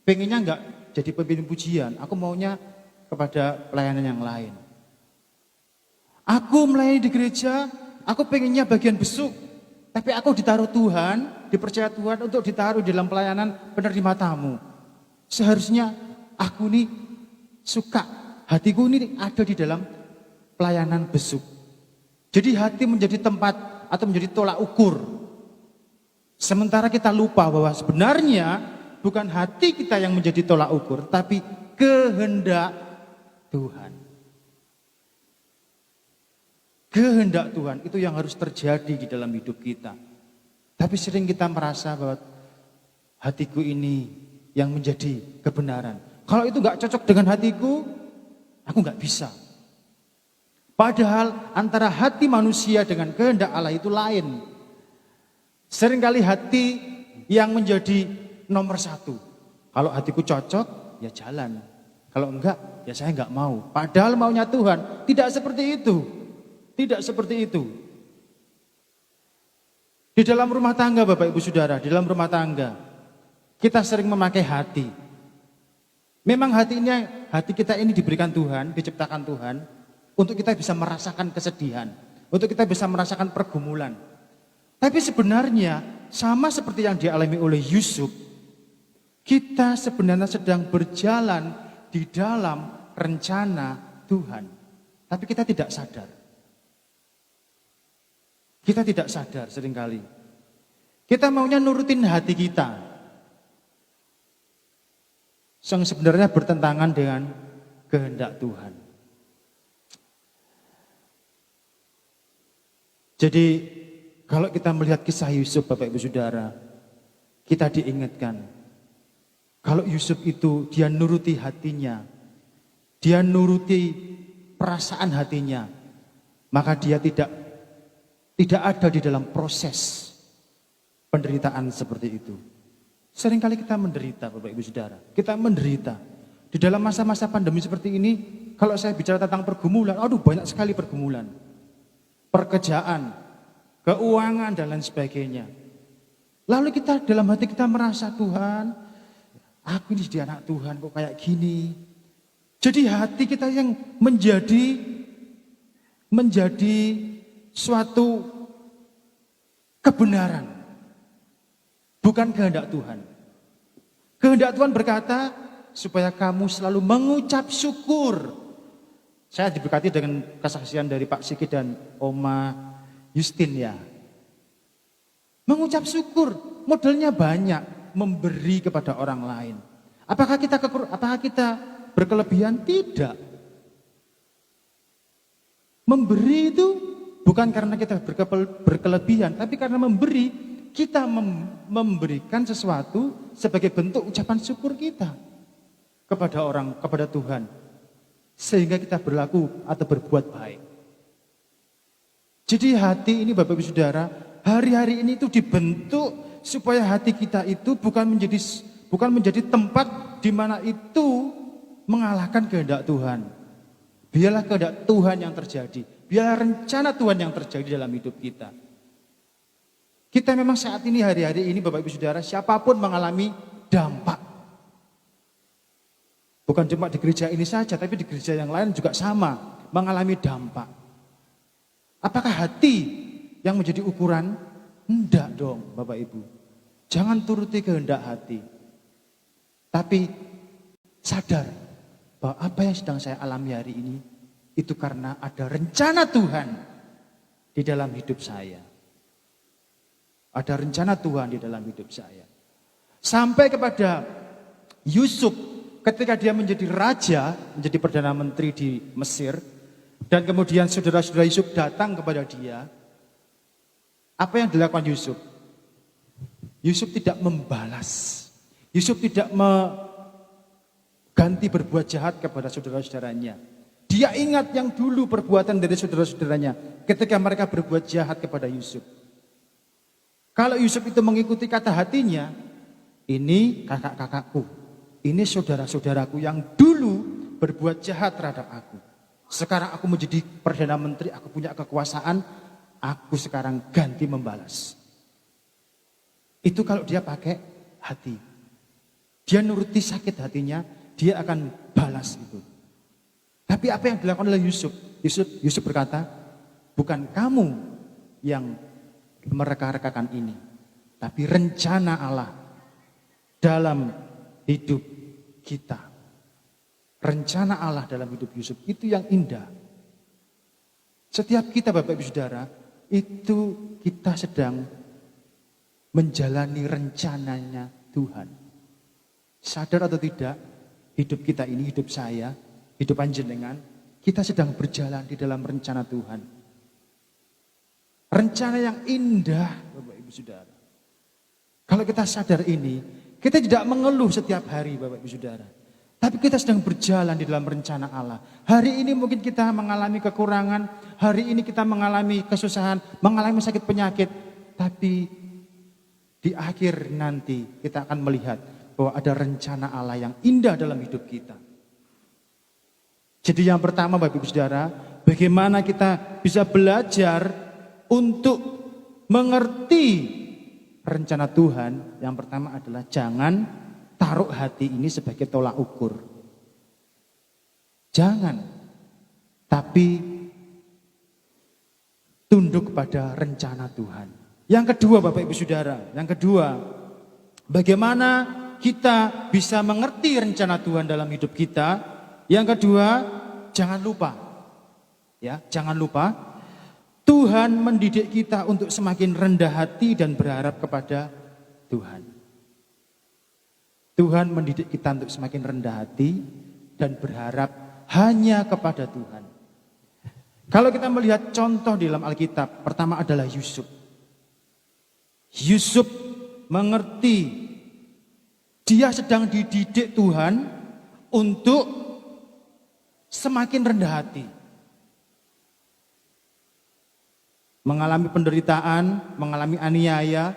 pengennya gak jadi pemimpin pujian. Aku maunya kepada pelayanan yang lain. Aku melayani di gereja, aku pengennya bagian besuk. Tapi aku ditaruh Tuhan, dipercaya Tuhan untuk ditaruh di dalam pelayanan penerima tamu. Seharusnya aku ini suka, hatiku ini ada di dalam pelayanan besuk. Jadi hati menjadi tempat atau menjadi tolak ukur. Sementara kita lupa bahwa sebenarnya bukan hati kita yang menjadi tolak ukur, tapi kehendak Tuhan. Kehendak Tuhan itu yang harus terjadi di dalam hidup kita. Tapi sering kita merasa bahwa hatiku ini yang menjadi kebenaran. Kalau itu gak cocok dengan hatiku, aku gak bisa. Padahal antara hati manusia dengan kehendak Allah itu lain. Seringkali hati yang menjadi nomor satu. Kalau hatiku cocok, ya jalan. Kalau enggak, ya saya enggak mau. Padahal maunya Tuhan tidak seperti itu. Tidak seperti itu. Di dalam rumah tangga Bapak Ibu Saudara, di dalam rumah tangga, kita sering memakai hati. Memang hati kita ini diberikan Tuhan, diciptakan Tuhan, untuk kita bisa merasakan kesedihan, untuk kita bisa merasakan pergumulan. Tapi sebenarnya sama seperti yang dialami oleh Yusuf, kita sebenarnya sedang berjalan di dalam rencana Tuhan. Tapi kita tidak sadar. Kita tidak sadar seringkali. Kita maunya nurutin hati kita. Yang sebenarnya bertentangan dengan kehendak Tuhan. Jadi kalau kita melihat kisah Yusuf, Bapak Ibu Saudara, kita diingatkan. Kalau Yusuf itu dia nuruti hatinya, dia nuruti perasaan hatinya, maka dia tidak ada di dalam proses penderitaan seperti itu. Seringkali kita menderita, Bapak Ibu Saudara. Kita menderita. Di dalam masa-masa pandemi seperti ini, kalau saya bicara tentang pergumulan, aduh banyak sekali pergumulan. Pekerjaan, keuangan, dan lain sebagainya. Lalu kita dalam hati kita merasa, Tuhan, aku ini jadi anak Tuhan kok kayak gini. Jadi hati kita yang menjadi suatu kebenaran, bukan kehendak Tuhan. Kehendak Tuhan berkata supaya kamu selalu mengucap syukur. Saya diberkati dengan kesaksian dari Pak Siki dan Oma Justin ya. Mengucap syukur, modelnya banyak, memberi kepada orang lain. Apakah kita berkelebihan? Tidak. Memberi itu bukan karena kita berkelebihan, tapi karena memberi, kita memberikan sesuatu sebagai bentuk ucapan syukur kita kepada Tuhan. Sehingga kita berlaku atau berbuat baik. Jadi hati ini Bapak Ibu Saudara, hari-hari ini itu dibentuk supaya hati kita itu bukan menjadi tempat di mana itu mengalahkan kehendak Tuhan. Biarlah kehendak Tuhan yang terjadi. Biarlah rencana Tuhan yang terjadi dalam hidup kita. Kita memang saat ini, hari-hari ini Bapak Ibu Saudara, siapapun mengalami dampak. Bukan cuma di gereja ini saja, tapi di gereja yang lain juga sama, mengalami dampak. Apakah hati yang menjadi ukuran? Enggak dong Bapak Ibu. Jangan turuti kehendak hati. Tapi sadar bahwa apa yang sedang saya alami hari ini, itu karena ada rencana Tuhan di dalam hidup saya. Ada rencana Tuhan di dalam hidup saya. Sampai kepada Yusuf, ketika dia menjadi raja, menjadi Perdana Menteri di Mesir, dan kemudian saudara-saudara Yusuf datang kepada dia, apa yang dilakukan Yusuf? Yusuf tidak membalas. Yusuf tidak ganti berbuat jahat kepada saudara-saudaranya. Dia ingat yang dulu perbuatan dari saudara-saudaranya ketika mereka berbuat jahat kepada Yusuf. Kalau Yusuf itu mengikuti kata hatinya, ini kakak-kakakku, ini saudara-saudaraku yang dulu berbuat jahat terhadap aku. Sekarang aku menjadi Perdana Menteri, aku punya kekuasaan, aku sekarang ganti membalas. Itu kalau dia pakai hati. Dia nuruti sakit hatinya, dia akan balas itu. Tapi apa yang dilakukan oleh Yusuf? Yusuf berkata, bukan kamu yang mereka-rekakan ini, tapi rencana Allah dalam hidup kita. Rencana Allah dalam hidup Yusuf itu yang indah. Setiap kita Bapak Ibu Saudara, itu kita sedang menjalani rencananya Tuhan. Sadar atau tidak, hidup kita ini, hidup saya, hidup panjenengan, kita sedang berjalan di dalam rencana Tuhan. Rencana yang indah, Bapak Ibu Saudara. Kalau kita sadar ini, kita tidak mengeluh setiap hari, Bapak Ibu Saudara. Tapi kita sedang berjalan di dalam rencana Allah. Hari ini mungkin kita mengalami kekurangan, hari ini kita mengalami kesusahan, mengalami sakit penyakit. Tapi di akhir nanti kita akan melihat bahwa ada rencana Allah yang indah dalam hidup kita. Jadi yang pertama Bapak Ibu Saudara, bagaimana kita bisa belajar untuk mengerti rencana Tuhan. Yang pertama adalah jangan taruh hati ini sebagai tolak ukur. Jangan. Tapi tunduk pada rencana Tuhan. Yang kedua Bapak Ibu Saudara, yang kedua, bagaimana kita bisa mengerti rencana Tuhan dalam hidup kita? Yang kedua, jangan lupa, ya, jangan lupa Tuhan mendidik kita untuk semakin rendah hati dan berharap kepada Tuhan. Tuhan mendidik kita untuk semakin rendah hati dan berharap hanya kepada Tuhan. Kalau kita melihat contoh di dalam Alkitab, pertama adalah Yusuf. Yusuf mengerti dia sedang dididik Tuhan untuk semakin rendah hati. Mengalami penderitaan, mengalami aniaya,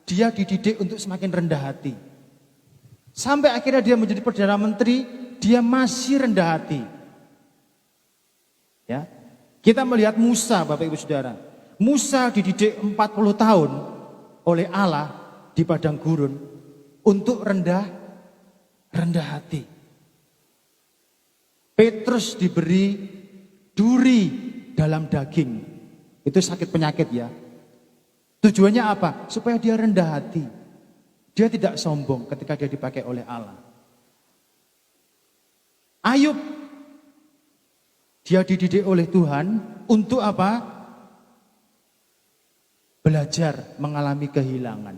dia dididik untuk semakin rendah hati. Sampai akhirnya dia menjadi Perdana Menteri, dia masih rendah hati. Ya. Kita melihat Musa, Bapak Ibu Saudara. Musa dididik 40 tahun oleh Allah di padang gurun untuk rendah hati. Petrus diberi duri dalam daging. Itu sakit penyakit ya. Tujuannya apa? Supaya dia rendah hati. Dia tidak sombong ketika dia dipakai oleh Allah. Ayub, dia dididik oleh Tuhan untuk apa? Belajar mengalami kehilangan.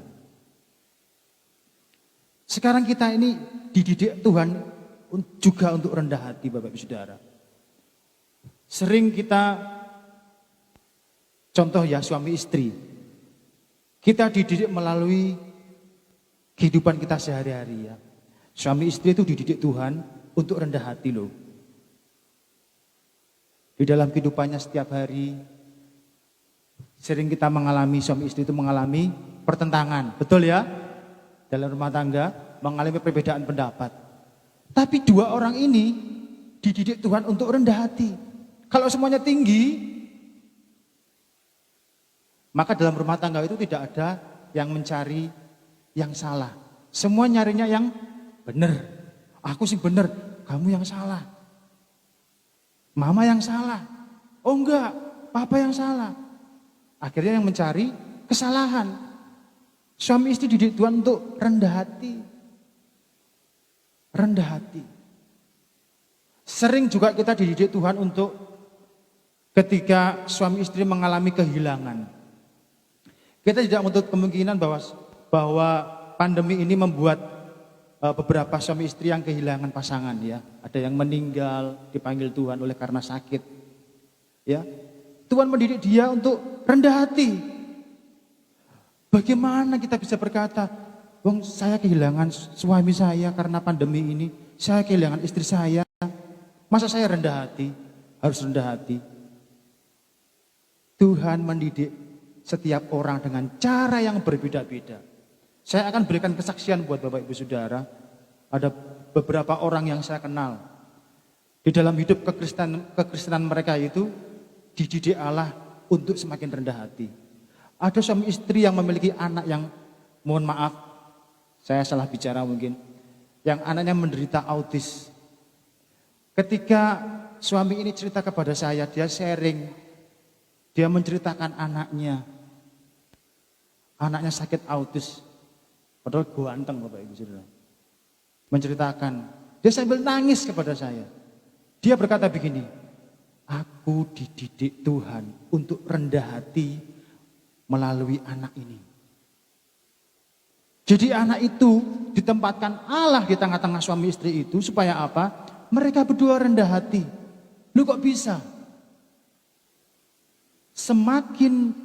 Sekarang kita ini dididik Tuhan juga untuk rendah hati, Bapak Ibu Saudara. Sering kita, contoh ya suami istri, kita dididik melalui kehidupan kita sehari-hari ya. Suami istri itu dididik Tuhan untuk rendah hati loh. Di dalam kehidupannya setiap hari, sering kita mengalami, suami istri itu mengalami pertentangan, betul ya? Dalam rumah tangga, mengalami perbedaan pendapat. Tapi dua orang ini dididik Tuhan untuk rendah hati. Kalau semuanya tinggi, maka dalam rumah tangga itu tidak ada yang mencari yang salah. Semua nyarinya yang benar. Aku sih benar, kamu yang salah. Mama yang salah. Oh enggak, papa yang salah. Akhirnya yang mencari kesalahan. Suami istri dididik Tuhan untuk rendah hati. Rendah hati. Sering juga kita dididik Tuhan untuk ketika suami istri mengalami kehilangan. Kita tidak menutup kemungkinan bahwa pandemi ini membuat beberapa suami istri yang kehilangan pasangan ya. Ada yang meninggal, dipanggil Tuhan oleh karena sakit. Ya. Tuhan mendidik dia untuk rendah hati. Bagaimana kita bisa berkata, "Wong, saya kehilangan suami saya karena pandemi ini, saya kehilangan istri saya. Masa saya rendah hati?" Harus rendah hati. Tuhan mendidik setiap orang dengan cara yang berbeda-beda. Saya akan berikan kesaksian buat Bapak Ibu Saudara. Ada beberapa orang yang saya kenal. Di dalam hidup kekristenan mereka itu dididik Allah untuk semakin rendah hati. Ada suami istri yang memiliki anak yang, mohon maaf, saya salah bicara mungkin, yang anaknya menderita autis. Ketika suami ini cerita kepada saya, dia sharing, dia menceritakan anaknya sakit autis. Padahal ganteng Bapak Ibu Saudara. Menceritakan, dia sambil nangis kepada saya. Dia berkata begini, "Aku dididik Tuhan untuk rendah hati melalui anak ini." Jadi anak itu ditempatkan Allah di tengah-tengah suami istri itu supaya apa? Mereka berdua rendah hati. Lu kok bisa? Semakin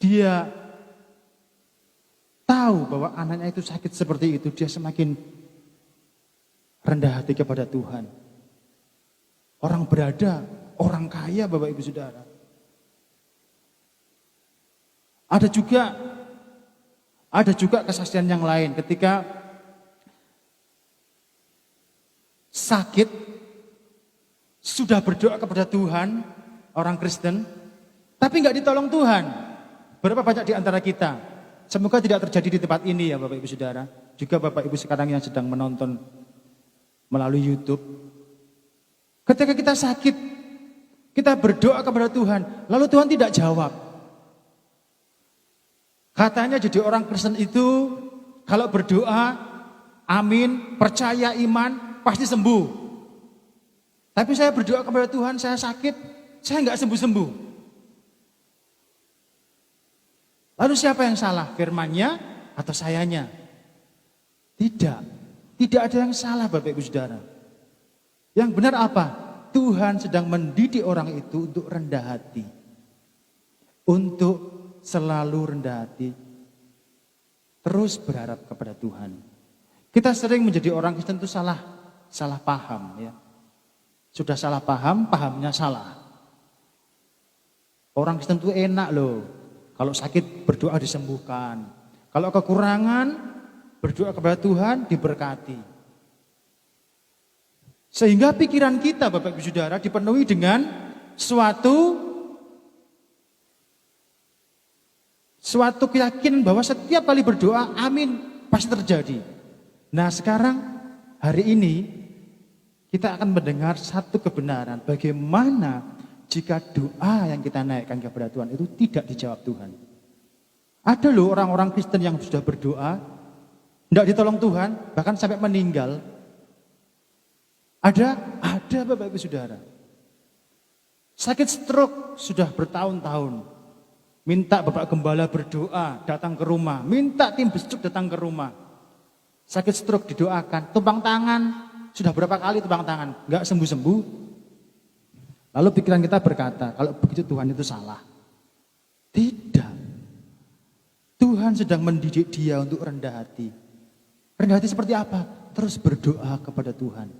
dia tahu bahwa anaknya itu sakit seperti itu, dia semakin rendah hati kepada Tuhan. Orang berada, orang kaya Bapak Ibu Saudara. Ada juga kesaksian yang lain ketika sakit, sudah berdoa kepada Tuhan, orang Kristen, tapi nggak ditolong Tuhan. Berapa banyak di antara kita? Semoga tidak terjadi di tempat ini ya Bapak Ibu Saudara. Juga Bapak Ibu sekarang yang sedang menonton melalui YouTube. Ketika kita sakit, kita berdoa kepada Tuhan, lalu Tuhan tidak jawab. Katanya jadi orang Kristen itu kalau berdoa, amin, percaya, iman, pasti sembuh. Tapi saya berdoa kepada Tuhan, saya sakit, saya nggak sembuh-sembuh. Lalu siapa yang salah? Firman-Nya atau sayanya? Tidak. Tidak ada yang salah Bapak Ibu Saudara. Yang benar apa? Tuhan sedang mendidik orang itu untuk rendah hati. Untuk selalu rendah hati. Terus berharap kepada Tuhan. Kita sering menjadi orang Kristen itu salah paham ya. Sudah salah paham, pahamnya salah. Orang Kristen itu enak loh. Kalau sakit berdoa disembuhkan. Kalau kekurangan berdoa kepada Tuhan diberkati. Sehingga pikiran kita Bapak Ibu Saudara dipenuhi dengan suatu keyakinan bahwa setiap kali berdoa amin pasti terjadi. Nah sekarang hari ini kita akan mendengar satu kebenaran bagaimana jika doa yang kita naikkan kepada Tuhan itu tidak dijawab Tuhan. Ada loh orang-orang Kristen yang sudah berdoa, tidak ditolong Tuhan, bahkan sampai meninggal. Ada Bapak Ibu Saudara. Sakit stroke sudah bertahun-tahun. Minta Bapak Gembala berdoa, datang ke rumah. Minta tim besuk datang ke rumah. Sakit stroke didoakan, tumpang tangan. Sudah berapa kali tumpang tangan, nggak sembuh-sembuh. Lalu pikiran kita berkata, kalau begitu Tuhan itu salah. Tidak. Tuhan sedang mendidik dia untuk rendah hati. Rendah hati seperti apa? Terus berdoa kepada Tuhan.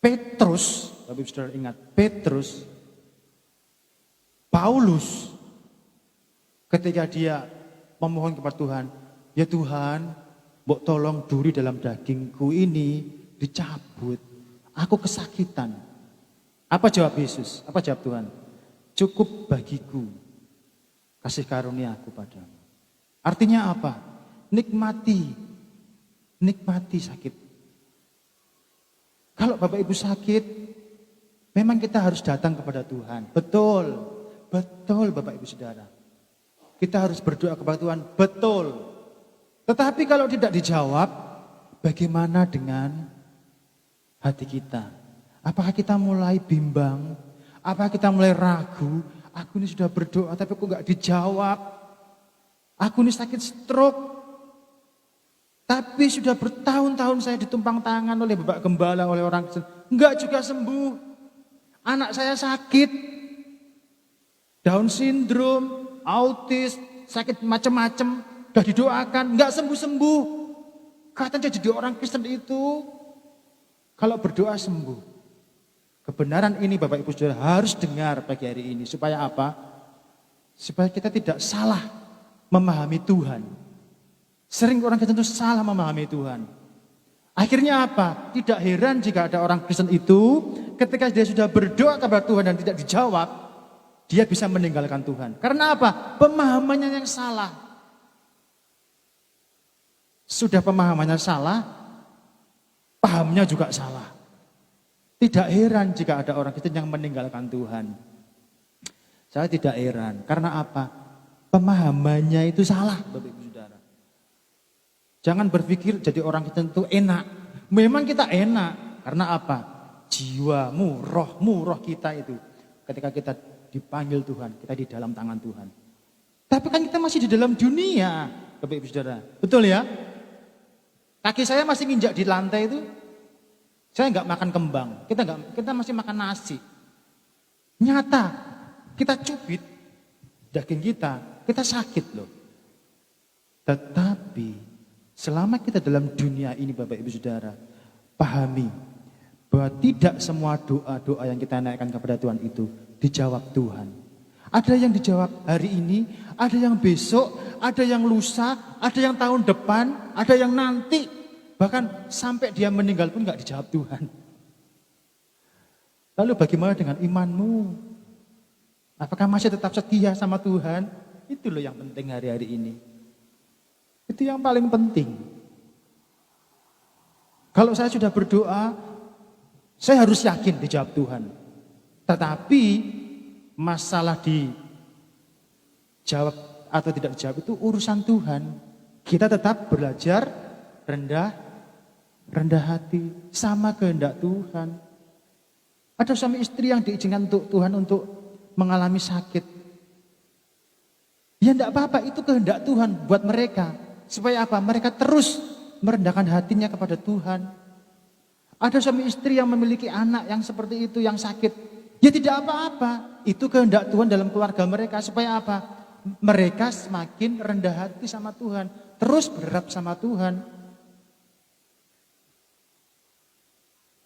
Petrus, Bapak Ibu Saudara ingat, Petrus, Paulus, ketika dia memohon kepada Tuhan, ya Tuhan, mbok tolong duri dalam dagingku ini dicabut. Aku kesakitan. Apa jawab Yesus? Apa jawab Tuhan? Cukup bagiku kasih karunia aku padamu. Artinya apa? Nikmati sakit. Kalau Bapak Ibu sakit, memang kita harus datang kepada Tuhan. Betul Bapak Ibu Saudara. Kita harus berdoa kepada Tuhan, betul. Tetapi kalau tidak dijawab, bagaimana dengan hati kita? Apakah kita mulai bimbang? Apakah kita mulai ragu? Aku ini sudah berdoa tapi kok nggak dijawab. Aku ini sakit stroke. Tapi sudah bertahun-tahun saya ditumpang tangan oleh Bapak Gembala, oleh orang Kristen. Enggak juga sembuh. Anak saya sakit. Down syndrome, autis, sakit macam-macam. Sudah didoakan, enggak sembuh-sembuh. Katanya jadi orang Kristen itu kalau berdoa sembuh. Kebenaran ini Bapak Ibu Saudara harus dengar pagi hari ini. Supaya apa? Supaya kita tidak salah memahami Tuhan. Sering orang Kristen itu salah memahami Tuhan. Akhirnya apa? Tidak heran jika ada orang Kristen itu ketika dia sudah berdoa kepada Tuhan dan tidak dijawab, dia bisa meninggalkan Tuhan. Karena apa? Pemahamannya yang salah. Sudah pemahamannya salah, pahamnya juga salah. Tidak heran jika ada orang Kristen yang meninggalkan Tuhan. Saya tidak heran. Karena apa? Pemahamannya itu salah, Bapak Ibu Saudara. Jangan berpikir jadi orang Kristen itu enak. Memang kita enak. Karena apa? Jiwamu, roh kita itu. Ketika kita dipanggil Tuhan, kita di dalam tangan Tuhan. Tapi kan kita masih di dalam dunia, Bapak Ibu Saudara. Betul ya? Kaki saya masih nginjak di lantai itu. Saya enggak makan kembang. Kita masih makan nasi. Nyata, kita cubit daging kita sakit loh. Tetapi selama kita dalam dunia ini Bapak Ibu Saudara, pahami bahwa tidak semua doa-doa yang kita naikkan kepada Tuhan itu dijawab Tuhan. Ada yang dijawab hari ini, ada yang besok, ada yang lusa, ada yang tahun depan, ada yang nanti. Bahkan sampai dia meninggal pun gak dijawab Tuhan. Lalu bagaimana dengan imanmu? Apakah masih tetap setia sama Tuhan? Itu loh yang penting hari-hari ini. Itu yang paling penting. Kalau saya sudah berdoa, saya harus yakin dijawab Tuhan. Tetapi masalah dijawab atau tidak dijawab itu urusan Tuhan. Kita tetap belajar rendah rendah hati, sama kehendak Tuhan. Ada suami istri yang diizinkan untuk Tuhan untuk mengalami sakit. Ya enggak apa-apa, itu kehendak Tuhan buat mereka. Supaya apa? Mereka terus merendahkan hatinya kepada Tuhan. Ada suami istri yang memiliki anak yang seperti itu, yang sakit. Ya tidak apa-apa, itu kehendak Tuhan dalam keluarga mereka. Supaya apa? Mereka semakin rendah hati sama Tuhan. Terus berharap sama Tuhan.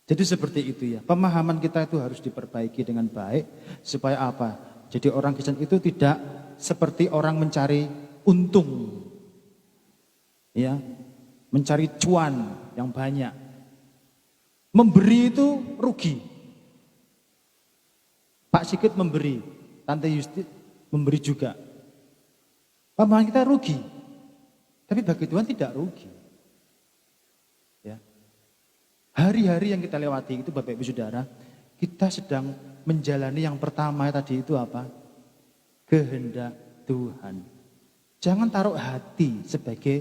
Jadi seperti itu ya, pemahaman kita itu harus diperbaiki dengan baik. Supaya apa? Jadi orang Kristen itu tidak seperti orang mencari untung. Ya, mencari cuan yang banyak. Memberi itu rugi. Pak Sigit memberi, Tante Yusti memberi juga. Pemahaman kita rugi. Tapi bagi Tuhan tidak rugi. Ya. Hari-hari yang kita lewati itu Bapak Ibu Saudara, kita sedang menjalani yang pertama tadi itu apa? Kehendak Tuhan. Jangan taruh hati sebagai,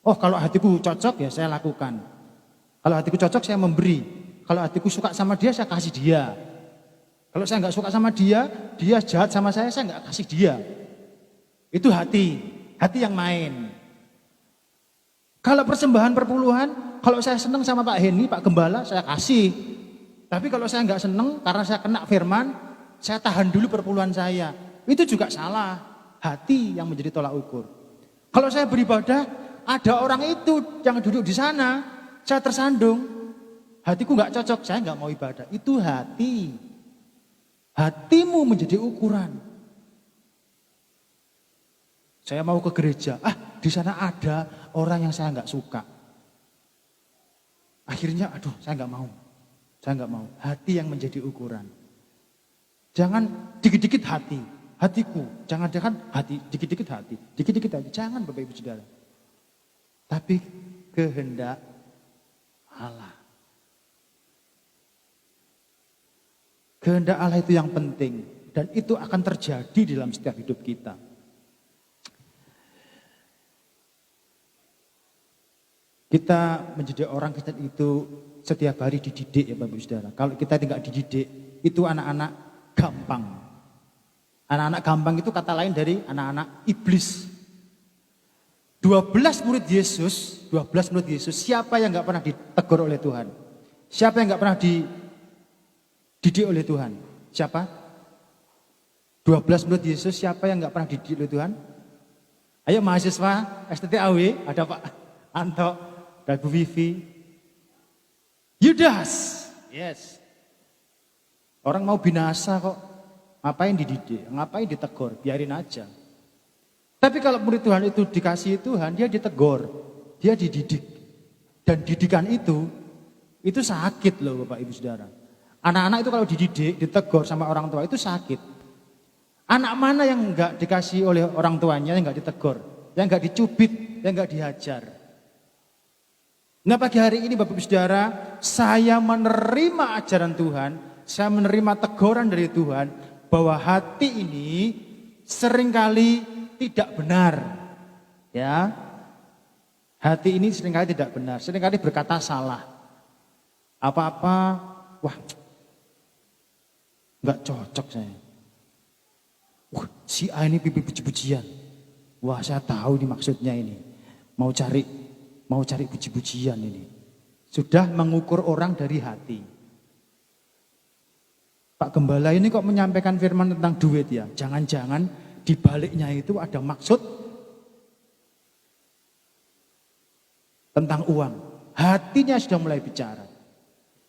oh kalau hatiku cocok ya saya lakukan. Kalau hatiku cocok saya memberi. Kalau hatiku suka sama dia saya kasih dia. Kalau saya nggak suka sama dia, dia jahat sama saya nggak kasih dia. Itu hati yang main. Kalau persembahan perpuluhan, kalau saya senang sama Pak Heni, Pak Gembala, saya kasih. Tapi kalau saya nggak senang karena saya kena firman, saya tahan dulu perpuluhan saya. Itu juga salah. Hati yang menjadi tolak ukur. Kalau saya beribadah, ada orang itu yang duduk di sana, saya tersandung. Hatiku nggak cocok, saya nggak mau ibadah. Itu hati. Hatimu menjadi ukuran. Saya mau ke gereja, di sana ada orang yang saya nggak suka. Akhirnya, saya nggak mau. Saya nggak mau. Hati yang menjadi ukuran. Jangan dikit-dikit hatiku. Jangan hati, dikit-dikit hati. Jangan Bapak Ibu Saudara. Tapi kehendak Allah. Kehendak Allah itu yang penting. Dan itu akan terjadi dalam setiap hidup kita. Kita menjadi orang Kristen itu setiap hari dididik ya Bapak Ibu Saudara. Kalau kita tidak dididik, itu anak-anak gampang. Anak-anak gampang itu kata lain dari anak-anak iblis. 12 murid Yesus, siapa yang gak pernah ditegur oleh Tuhan? Siapa yang gak pernah dididik oleh Tuhan? Siapa? 12 murid Yesus, siapa yang gak pernah dididik oleh Tuhan? Ayo mahasiswa STTAW, ada Pak Anto, dan Bu Vivi. Yudas, yes. Orang mau binasa kok, ngapain dididik, ngapain ditegur, biarin aja. Tapi kalau murid Tuhan itu dikasihi Tuhan, dia ditegur, dia dididik. Dan didikan itu sakit loh Bapak Ibu Saudara. Anak-anak itu kalau dididik, ditegur sama orang tua itu sakit. Anak mana yang enggak dikasih oleh orang tuanya, yang enggak ditegur, yang enggak dicubit, yang enggak dihajar. Nah pagi hari ini Bapak Ibu Saudara, saya menerima ajaran Tuhan, saya menerima teguran dari Tuhan, bahwa hati ini seringkali tidak benar. Ya, hati ini seringkali tidak benar, seringkali berkata salah. Apa-apa, wah, nggak cocok saya. Wah, si A ini pipi puji-pujian. Wah, saya tahu ini maksudnya ini. Mau cari puji-pujian ini. Sudah mengukur orang dari hati. Pak Gembala ini kok menyampaikan firman tentang duit ya. Jangan-jangan di baliknya itu ada maksud tentang uang. Hatinya sudah mulai bicara.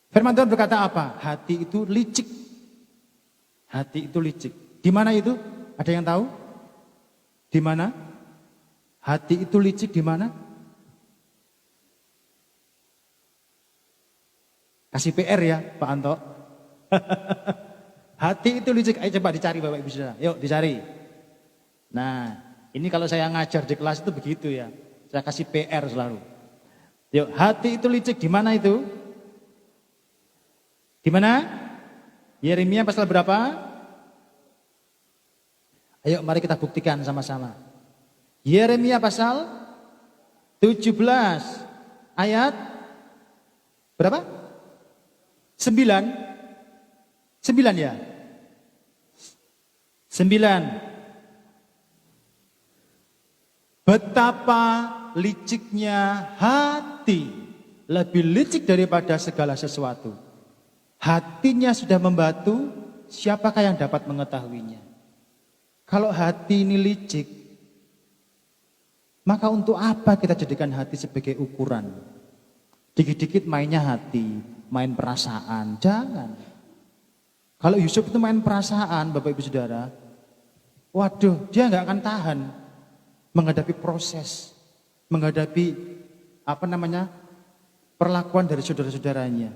Firman Tuhan berkata apa? Hati itu licik. Hati itu licik. Di mana itu? Ada yang tahu? Di mana? Hati itu licik di mana? Kasih PR ya Pak Anto. Hati itu licik. Ayo coba dicari Bapak Ibu Saudara. Yuk dicari. Nah ini kalau saya ngajar di kelas itu begitu ya. Saya kasih PR selalu. Yuk hati itu licik di mana itu? Di mana? Yeremia pasal berapa? Ayo mari kita buktikan sama-sama. Yeremia pasal 17 ayat Berapa? 9? 9 ya? 9. Betapa liciknya hati, lebih licik daripada segala sesuatu. Hatinya sudah membatu, siapakah yang dapat mengetahuinya? Kalau hati ini licik, maka untuk apa kita jadikan hati sebagai ukuran? Dikit-dikit mainnya hati, main perasaan, jangan. Kalau Yusuf itu main perasaan, Bapak Ibu Saudara, waduh, dia nggak akan tahan menghadapi proses, menghadapi perlakuan dari saudara-saudaranya.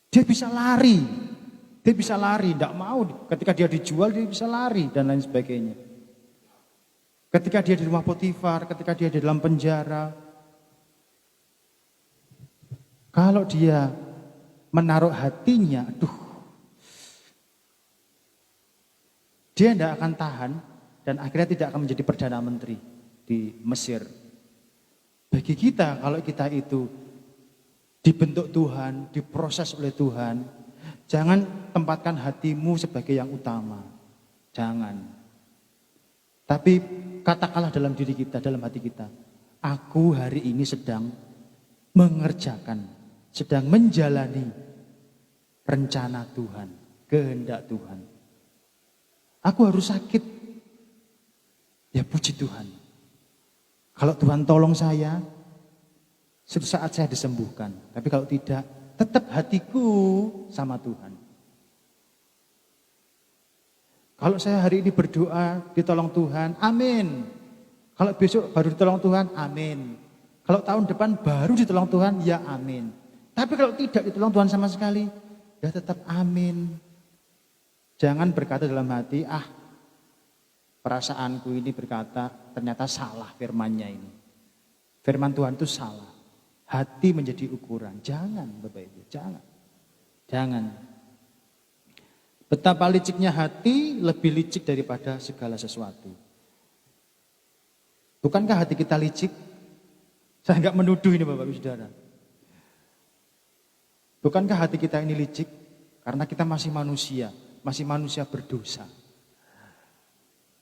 Dia bisa lari, tidak mau. Ketika dia dijual, dia bisa lari dan lain sebagainya. Ketika dia di rumah Potifar, ketika dia di dalam penjara, kalau dia menaruh hatinya, dia tidak akan tahan dan akhirnya tidak akan menjadi Perdana Menteri di Mesir. Bagi kita, kalau kita itu dibentuk Tuhan, diproses oleh Tuhan, jangan tempatkan hatimu sebagai yang utama. Jangan. Tapi katakanlah dalam diri kita, dalam hati kita, aku hari ini sedang mengerjakan, sedang menjalani rencana Tuhan, kehendak Tuhan. Aku harus sakit, ya puji Tuhan. Kalau Tuhan tolong saya, suatu saat saya disembuhkan. Tapi kalau tidak, tetap hatiku sama Tuhan. Kalau saya hari ini berdoa, ditolong Tuhan, amin. Kalau besok baru ditolong Tuhan, amin. Kalau tahun depan baru ditolong Tuhan, ya amin. Tapi kalau tidak ditolong Tuhan sama sekali, ya tetap amin. Jangan berkata dalam hati, perasaanku ini berkata ternyata salah firmannya ini. Firman Tuhan itu salah. Hati menjadi ukuran. Jangan Bapak Ibu, jangan. Betapa liciknya hati lebih licik daripada segala sesuatu. Bukankah hati kita licik? Saya enggak menuduh ini Bapak Ibu Saudara. Bukankah hati kita ini licik? Karena kita masih manusia berdosa.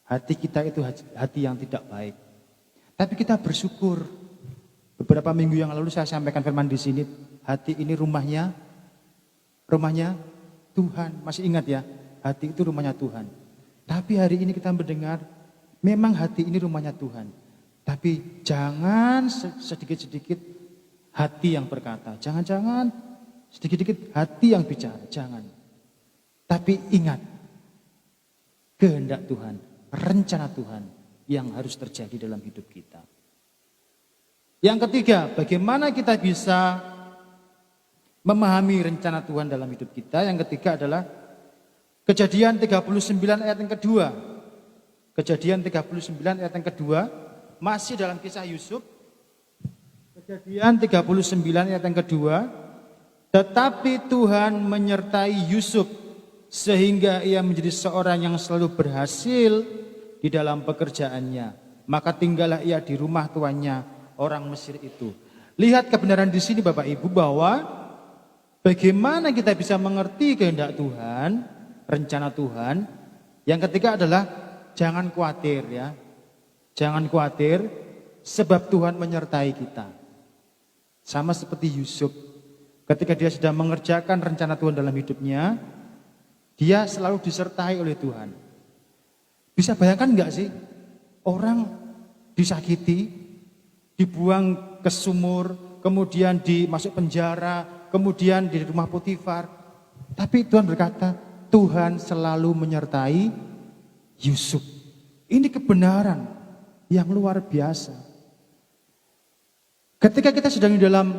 Hati kita itu hati yang tidak baik. Tapi kita bersyukur. Beberapa minggu yang lalu saya sampaikan firman di sini, hati ini rumahnya Tuhan. Masih ingat ya? Hati itu rumahnya Tuhan. Tapi hari ini kita mendengar, memang hati ini rumahnya Tuhan. Tapi jangan sedikit-sedikit hati yang berkata. Jangan-jangan sedikit-sedikit hati yang bicara. Jangan. Tapi ingat, kehendak Tuhan, rencana Tuhan yang harus terjadi dalam hidup kita. Yang ketiga, bagaimana kita bisa memahami rencana Tuhan dalam hidup kita? Yang ketiga adalah Kejadian 39 ayat yang kedua. Kejadian 39 ayat yang kedua, masih dalam kisah Yusuf. Kejadian 39 ayat yang kedua, tetapi Tuhan menyertai Yusuf sehingga ia menjadi seorang yang selalu berhasil di dalam pekerjaannya. Maka tinggallah ia di rumah tuannya, orang Mesir itu. Lihat kebenaran di sini Bapak Ibu bahwa bagaimana kita bisa mengerti kehendak Tuhan, rencana Tuhan. Yang ketiga adalah jangan khawatir ya. Jangan khawatir sebab Tuhan menyertai kita. Sama seperti Yusuf, ketika dia sedang mengerjakan rencana Tuhan dalam hidupnya, dia selalu disertai oleh Tuhan. Bisa bayangkan enggak sih, orang disakiti, dibuang ke sumur, kemudian dimasuk penjara, kemudian di rumah Potifar. Tapi Tuhan berkata, Tuhan selalu menyertai Yusuf. Ini kebenaran yang luar biasa. Ketika kita sedang di dalam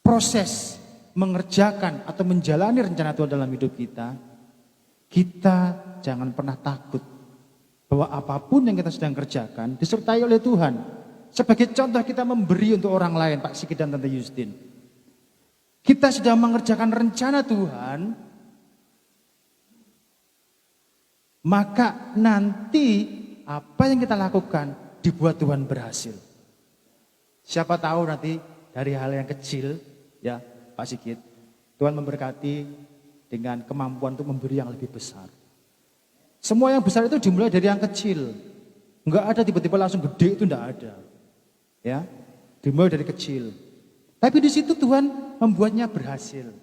proses mengerjakan atau menjalani rencana Tuhan dalam hidup kita, kita jangan pernah takut bahwa apapun yang kita sedang kerjakan disertai oleh Tuhan. Sebagai contoh kita memberi untuk orang lain, Pak Siki dan Tante Justin. Kita sedang mengerjakan rencana Tuhan, maka nanti apa yang kita lakukan dibuat Tuhan berhasil. Siapa tahu nanti dari hal yang kecil, ya Pak Sigit, Tuhan memberkati dengan kemampuan untuk memberi yang lebih besar. Semua yang besar itu dimulai dari yang kecil. Enggak ada tiba-tiba langsung gede, itu enggak ada. Ya, dimulai dari kecil. Tapi di situ Tuhan membuatnya berhasil.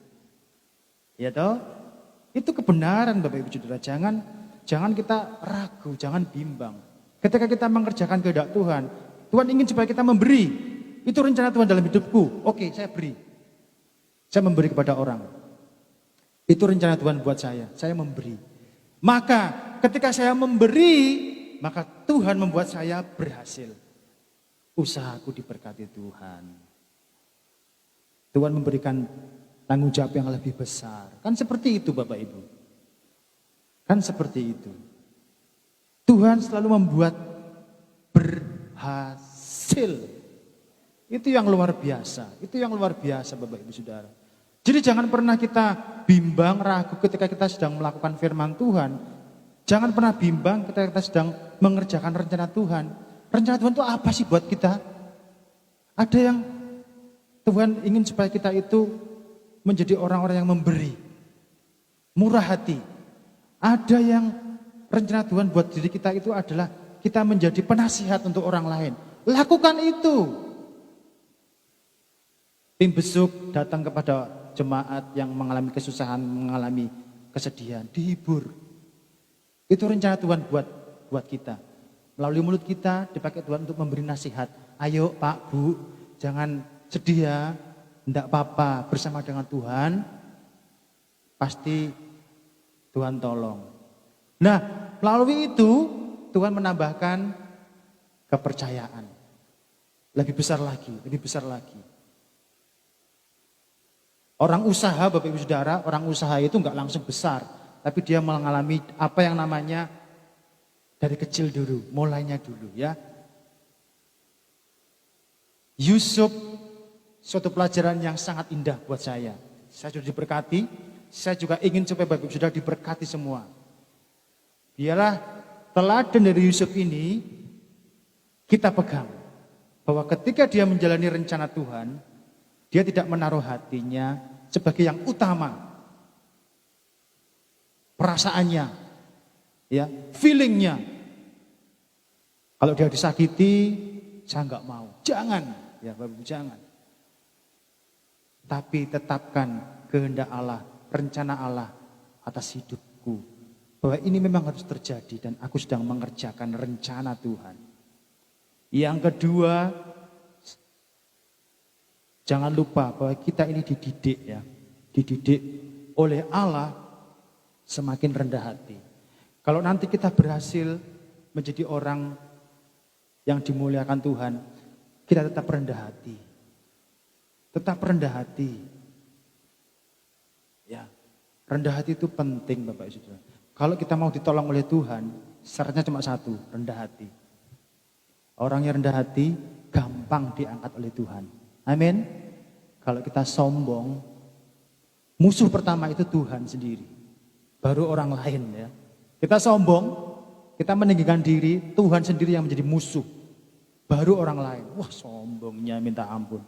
Ya toh? Itu kebenaran Bapak Ibu Saudara. Jangan kita ragu, jangan bimbang. Ketika kita mengerjakan kehendak Tuhan, Tuhan ingin supaya kita memberi. Itu rencana Tuhan dalam hidupku. Oke, saya beri. Saya memberi kepada orang. Itu rencana Tuhan buat saya memberi. Maka ketika saya memberi, maka Tuhan membuat saya berhasil. Usahaku diberkati Tuhan. Tuhan memberikan tanggung jawab yang lebih besar. Kan seperti itu Bapak Ibu. Kan seperti itu. Tuhan selalu membuat berhasil. Itu yang luar biasa. Itu yang luar biasa Bapak Ibu Saudara. Jadi jangan pernah kita bimbang, ragu ketika kita sedang melakukan firman Tuhan. Jangan pernah bimbang ketika kita sedang mengerjakan rencana Tuhan. Rencana Tuhan itu apa sih buat kita? Ada yang Tuhan ingin supaya kita itu menjadi orang-orang yang memberi. Murah hati. Ada yang rencana Tuhan buat diri kita itu adalah kita menjadi penasihat untuk orang lain. Lakukan itu. Tim besuk datang kepada jemaat yang mengalami kesusahan, mengalami kesedihan, dihibur. Itu rencana Tuhan buat kita. Melalui mulut kita dipakai Tuhan untuk memberi nasihat. Ayo Pak, Bu, jangan sedih ya. Enggak apa-apa, bersama dengan Tuhan pasti Tuhan tolong. Nah, melalui itu Tuhan menambahkan kepercayaan. Lebih besar lagi, lebih besar lagi. Orang usaha Bapak Ibu Saudara, orang usaha itu enggak langsung besar. Tapi dia mengalami apa yang namanya dari kecil dulu, mulainya dulu ya. Yusuf, suatu pelajaran yang sangat indah buat saya. Saya sudah diberkati, saya juga ingin supaya Bapak Ibu Saudara diberkati semua. Biarlah teladan dari Yusuf ini kita pegang. Bahwa ketika dia menjalani rencana Tuhan, dia tidak menaruh hatinya sebagai yang utama. Perasaannya, ya, feelingnya. Kalau dia disakiti, saya enggak mau. Jangan, ya Bapak Ibu, jangan. Tapi tetapkan kehendak Allah, rencana Allah atas hidupku. Bahwa ini memang harus terjadi dan aku sedang mengerjakan rencana Tuhan. Yang kedua, jangan lupa bahwa kita ini dididik ya. Dididik oleh Allah semakin rendah hati. Kalau nanti kita berhasil menjadi orang yang dimuliakan Tuhan, kita tetap rendah hati. Tetap rendah hati. Ya, rendah hati itu penting Bapak Ibu Saudara. Kalau kita mau ditolong oleh Tuhan, syaratnya cuma satu, rendah hati. Orang yang rendah hati gampang diangkat oleh Tuhan. Amin. Kalau kita sombong, musuh pertama itu Tuhan sendiri. Baru orang lain ya. Kita sombong, kita meninggikan diri, Tuhan sendiri yang menjadi musuh. Baru orang lain. Wah, sombongnya minta ampun.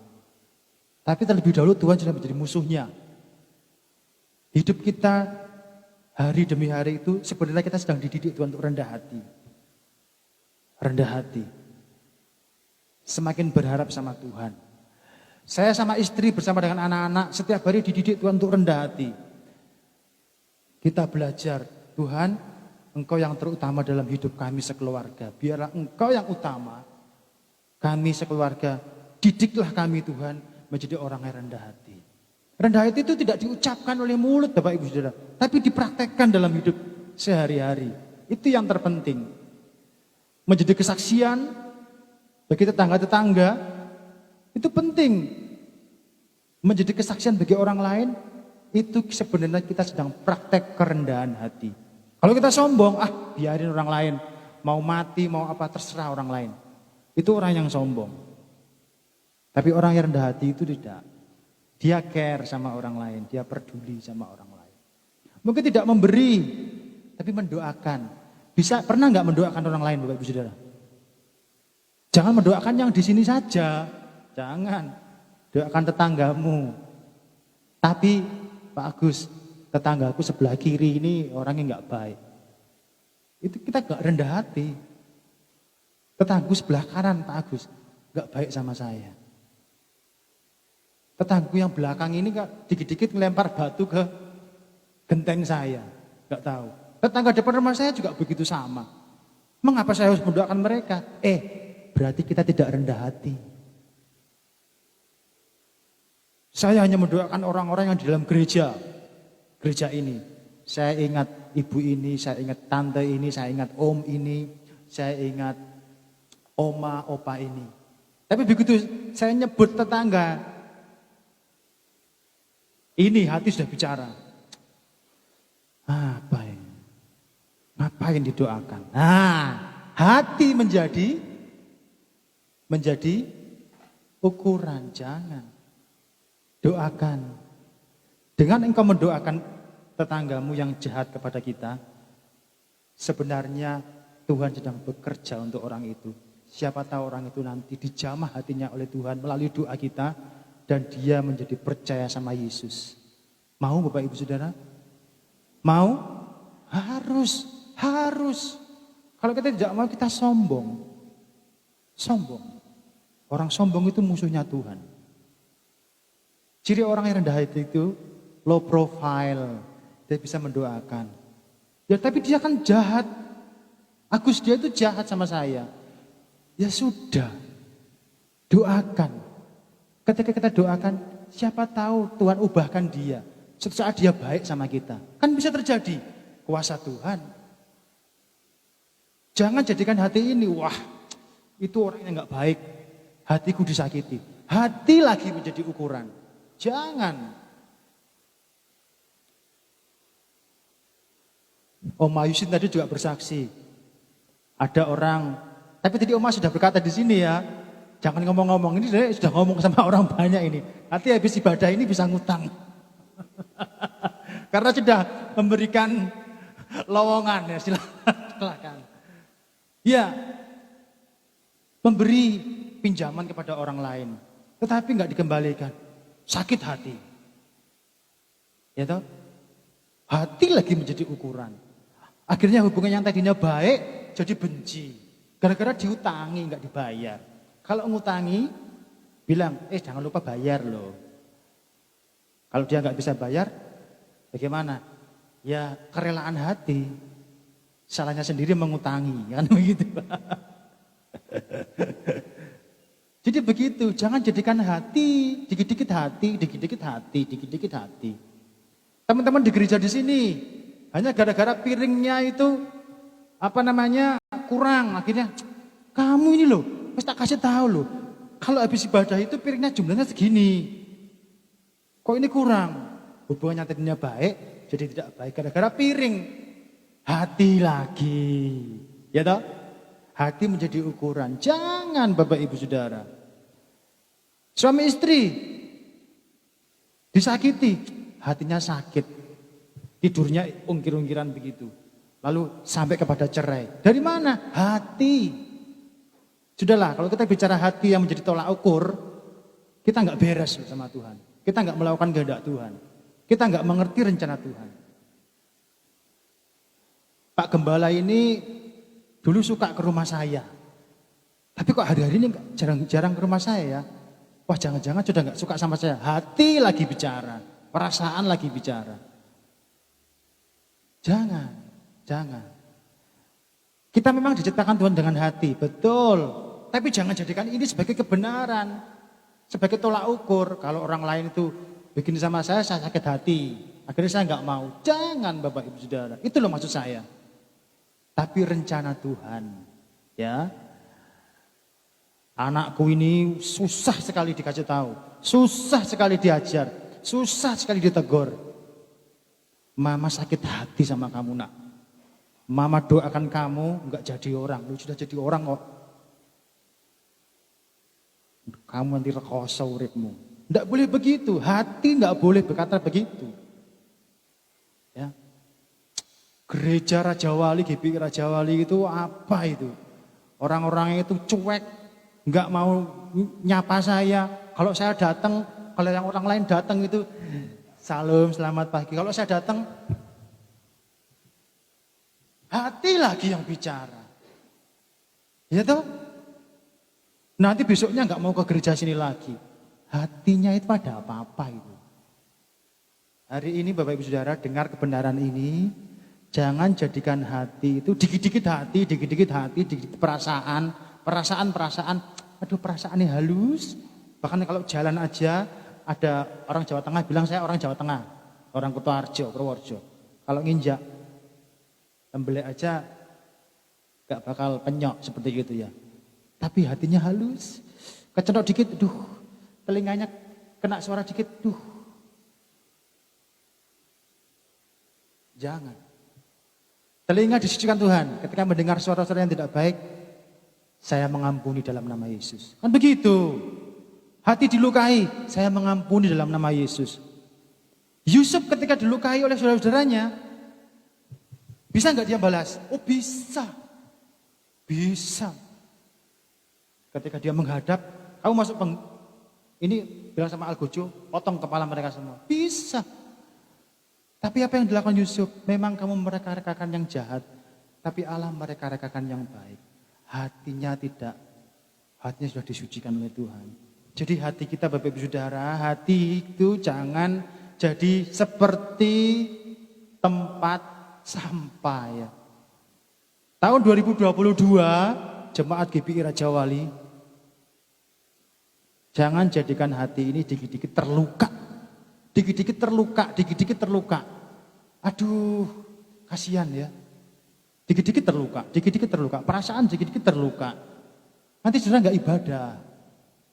Tapi terlebih dahulu Tuhan sudah menjadi musuhnya. Hidup kita hari demi hari itu sebenarnya kita sedang dididik Tuhan untuk rendah hati. Rendah hati. Semakin berharap sama Tuhan. Saya sama istri bersama dengan anak-anak setiap hari dididik Tuhan untuk rendah hati. Kita belajar, Tuhan, Engkau yang terutama dalam hidup kami sekeluarga. Biarlah Engkau yang utama. Kami sekeluarga, didiklah kami Tuhan menjadi orang yang rendah hati. Rendah hati itu tidak diucapkan oleh mulut Bapak Ibu Saudara, tapi dipraktekkan dalam hidup sehari-hari. Itu yang terpenting. Menjadi kesaksian bagi tetangga-tetangga, itu penting. Menjadi kesaksian bagi orang lain, itu sebenarnya kita sedang praktek kerendahan hati. Kalau kita sombong, biarin orang lain. Mau mati, mau apa, terserah orang lain. Itu orang yang sombong. Tapi orang yang rendah hati itu tidak. Dia care sama orang lain, dia peduli sama orang lain. Mungkin tidak memberi, tapi mendoakan. Pernah nggak mendoakan orang lain Bapak Ibu Saudara? Jangan mendoakan yang di sini saja. Jangan. doakan tetanggamu. Tapi Pak Agus, tetanggaku sebelah kiri ini orangnya nggak baik. Itu kita nggak rendah hati. Tetanggaku sebelah kanan Pak Agus nggak baik sama saya. Tetanggaku yang belakang ini dikit-dikit ngelempar batu ke genteng saya, nggak tahu. Tetangga depan rumah saya juga begitu sama. Mengapa saya harus mendoakan mereka? Berarti kita tidak rendah hati. Saya hanya mendoakan orang-orang yang di dalam gereja ini. Saya ingat ibu ini, saya ingat tante ini, saya ingat om ini, saya ingat oma, opa ini. Tapi begitu saya nyebut tetangga, ini hati sudah bicara. Apa ya? Ngapain didoakan? Hati menjadi ukuran. Jangan. Doakan. Dengan engkau mendoakan tetanggamu yang jahat kepada kita, sebenarnya Tuhan sedang bekerja untuk orang itu. Siapa tahu orang itu nanti dijamah hatinya oleh Tuhan melalui doa kita dan dia menjadi percaya sama Yesus. Mau Bapak Ibu Saudara? Mau? Harus. Kalau kita tidak mau, kita sombong. Orang sombong itu musuhnya Tuhan. Ciri orang yang rendah hati itu low profile. Dia bisa mendoakan. Ya tapi dia kan jahat. Agus dia itu jahat sama saya. Ya sudah. Doakan. Ketika kita doakan, siapa tahu Tuhan ubahkan dia. Suatu saat dia baik sama kita. Kan bisa terjadi. Kuasa Tuhan. Jangan jadikan hati ini, wah itu orang yang gak baik. Hatiku disakiti. Hati lagi menjadi ukuran. Jangan. Oma Yusin tadi juga bersaksi. Ada orang, tapi tadi Oma sudah berkata di sini ya. Jangan ngomong-ngomong, ini sudah ngomong sama orang banyak ini. Nanti habis ibadah ini bisa ngutang. Karena sudah memberikan lowongan ya, silakan. Ya, memberi pinjaman kepada orang lain, tetapi nggak dikembalikan, sakit hati. Ya toh? Hati lagi menjadi ukuran. Akhirnya hubungan yang tadinya baik jadi benci, gara-gara diutangi nggak dibayar. Kalau ngutangi, bilang, jangan lupa bayar loh. Kalau dia nggak bisa bayar, bagaimana? Ya kerelaan hati. Salahnya sendiri mengutangi, kan begitu. Jadi begitu, jangan jadikan hati, dikit-dikit hati, dikit-dikit hati, dikit-dikit hati. Teman-teman di gereja di sini, hanya gara-gara piringnya itu, kurang. Akhirnya, kamu ini loh, harus tak kasih tahu loh. Kalau habis ibadah itu piringnya jumlahnya segini. Kok ini kurang? Hubungannya tadinya baik, jadi tidak baik gara-gara piring. Hati lagi, ya toh? Hati menjadi ukuran. Jangan Bapak Ibu Saudara. Suami istri disakiti, hatinya sakit. Tidurnya ungkir-ungkiran begitu. Lalu sampai kepada cerai. Dari mana? Hati. Sudahlah, kalau kita bicara hati yang menjadi tolak ukur, kita nggak beres sama Tuhan. Kita nggak melakukan kehendak Tuhan. Kita nggak mengerti rencana Tuhan. Pak Gembala ini dulu suka ke rumah saya. Tapi kok hari-hari ini jarang ke rumah saya ya. Wah jangan-jangan sudah gak suka sama saya. Hati lagi bicara. Perasaan lagi bicara. Jangan. Kita memang diciptakan Tuhan dengan hati. Betul. Tapi jangan jadikan ini sebagai kebenaran. Sebagai tolak ukur. Kalau orang lain itu bikin sama saya sakit hati. Akhirnya saya gak mau. Jangan Bapak Ibu Saudara. Itu loh maksud saya. Tapi rencana Tuhan, ya. Anakku ini susah sekali dikasih tahu, susah sekali diajar, susah sekali ditegur. Mama sakit hati sama kamu nak. Mama doakan kamu enggak jadi orang, lu sudah jadi orang kok. Kamu nanti rekoso uripmu. Enggak boleh begitu, hati enggak boleh berkata begitu. Ya. Gereja Raja Wali, GPI Raja Wali itu apa itu? Orang-orangnya itu cuek, nggak mau nyapa saya. Kalau saya datang, kalau yang orang lain datang itu, salam, selamat pagi. Kalau saya datang, hati lagi yang bicara. Ya toh? Nanti besoknya nggak mau ke gereja sini lagi. Hatinya itu pada apa-apa itu. Hari ini Bapak Ibu Saudara dengar kebenaran ini. Jangan jadikan hati itu dikit-dikit hati, dikit-dikit perasaan. Aduh perasaannya halus. Bahkan kalau jalan aja ada orang Jawa Tengah bilang saya orang Jawa Tengah. Orang Kutoarjo, Purworejo. Kalau nginjak tembelek aja gak bakal penyok seperti itu ya. Tapi hatinya halus. Kecentok dikit, telinganya kena suara dikit, Jangan. Telinga disucikan Tuhan. Ketika mendengar suara-suara yang tidak baik, saya mengampuni dalam nama Yesus. Kan begitu. Hati dilukai, saya mengampuni dalam nama Yesus. Yusuf ketika dilukai oleh saudara-saudaranya, bisa nggak dia balas? Oh bisa. Bisa. Ketika dia menghadap, kamu masuk ini bilang sama Algojo, potong kepala mereka semua. Bisa. Tapi apa yang dilakukan Yusuf? Memang kamu mereka-rekakan yang jahat, tapi Allah mereka-rekakan yang baik. Hatinya tidak, hatinya sudah disucikan oleh Tuhan. Jadi hati kita Bapak Ibu Saudara, hati itu jangan jadi seperti tempat sampah ya. Tahun 2022, Jemaat GPI Raja Wali, jangan jadikan hati ini dikit-dikit terluka. Dikit-dikit terluka. Aduh, kasihan ya. Dikit-dikit terluka. Perasaan dikit-dikit terluka. Nanti saudara nggak ibadah.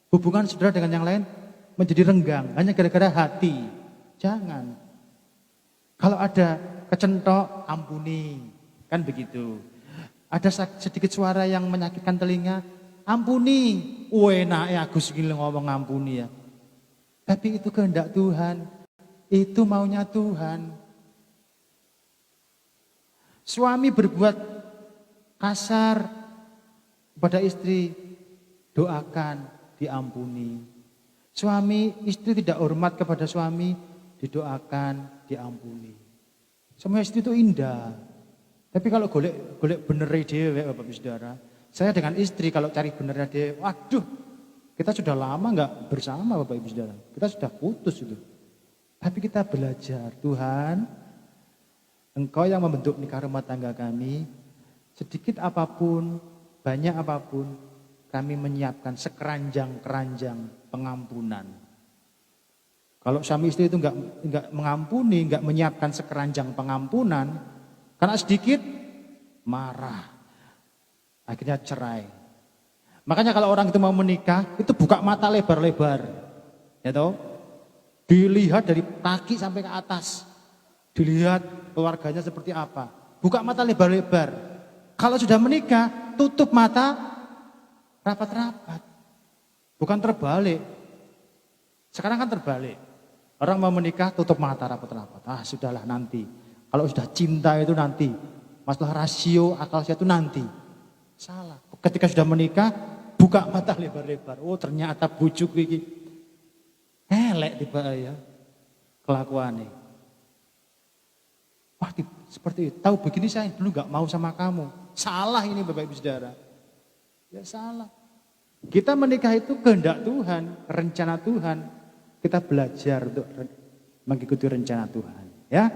Hubungan saudara dengan yang lain menjadi renggang. Hanya gara-gara hati. Jangan. Kalau ada kecentok, ampuni. Kan begitu. Ada sedikit suara yang menyakitkan telinga, ampuni. Enak ya Agus gini ngomong ampuni ya. Tapi itu kehendak Tuhan. Itu maunya Tuhan. Suami berbuat kasar pada istri, doakan, diampuni. Suami, istri tidak hormat kepada suami, didoakan, diampuni. Semua istri itu indah. Tapi kalau golek bener dhewe Bapak Ibu Saudara, saya dengan istri kalau cari benernya dhewe, waduh, kita sudah lama enggak bersama Bapak Ibu Saudara. Kita sudah putus itu. Tapi kita belajar, Tuhan, Engkau yang membentuk nikah rumah tangga kami, sedikit apapun, banyak apapun, kami menyiapkan sekeranjang-keranjang pengampunan. Kalau suami istri itu enggak mengampuni, enggak menyiapkan sekeranjang pengampunan, karena sedikit marah, akhirnya cerai. Makanya kalau orang itu mau menikah, itu buka mata lebar-lebar. Ya toh? Dilihat dari kaki sampai ke atas. Dilihat keluarganya seperti apa. Buka mata lebar-lebar. Kalau sudah menikah, tutup mata rapat-rapat. Bukan terbalik. Sekarang kan terbalik. Orang mau menikah, tutup mata rapat-rapat. Ah, sudahlah nanti. Kalau sudah cinta itu nanti. Masalah rasio, akal sehat itu nanti. Salah. Ketika sudah menikah, buka mata lebar-lebar. Oh ternyata bujuk iki. Elek tiba ya kelakuannya. Wah seperti itu. Tahu begini saya dulu gak mau sama kamu. Salah ini Bapak Ibu Saudara. Ya salah. Kita menikah itu kehendak Tuhan, rencana Tuhan. Kita belajar untuk mengikuti rencana Tuhan. Ya.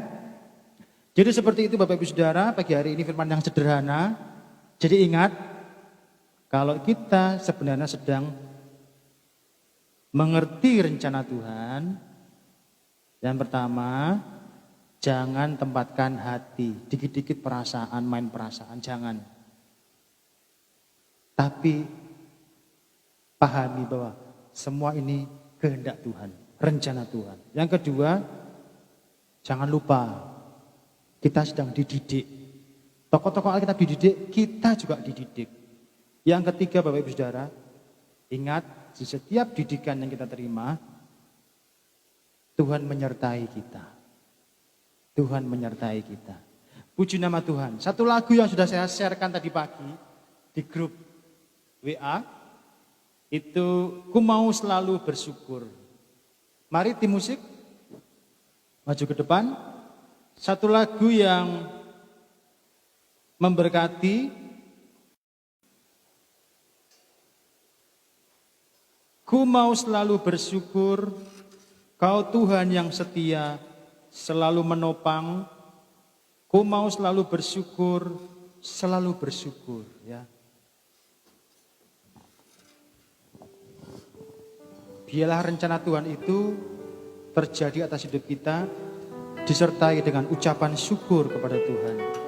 Jadi seperti itu Bapak Ibu Saudara, pagi hari ini firman yang sederhana. Jadi ingat, kalau kita sebenarnya sedang mengerti rencana Tuhan, yang pertama, jangan tempatkan hati, dikit-dikit perasaan, main perasaan, jangan. Tapi pahami bahwa semua ini kehendak Tuhan, rencana Tuhan. Yang kedua, jangan lupa kita sedang dididik. Tokoh-tokoh Alkitab dididik, kita juga dididik. Yang ketiga Bapak Ibu Saudara, ingat di setiap didikan yang kita terima, Tuhan menyertai kita. Tuhan menyertai kita. Puji nama Tuhan. Satu lagu yang sudah saya sharekan tadi pagi di grup WA, itu ku mau selalu bersyukur. Mari tim musik maju ke depan. Satu lagu yang memberkati. Ku mau selalu bersyukur, Kau Tuhan yang setia, selalu menopang. Ku mau selalu bersyukur, selalu bersyukur, ya. Biarlah rencana Tuhan itu terjadi atas hidup kita, disertai dengan ucapan syukur kepada Tuhan.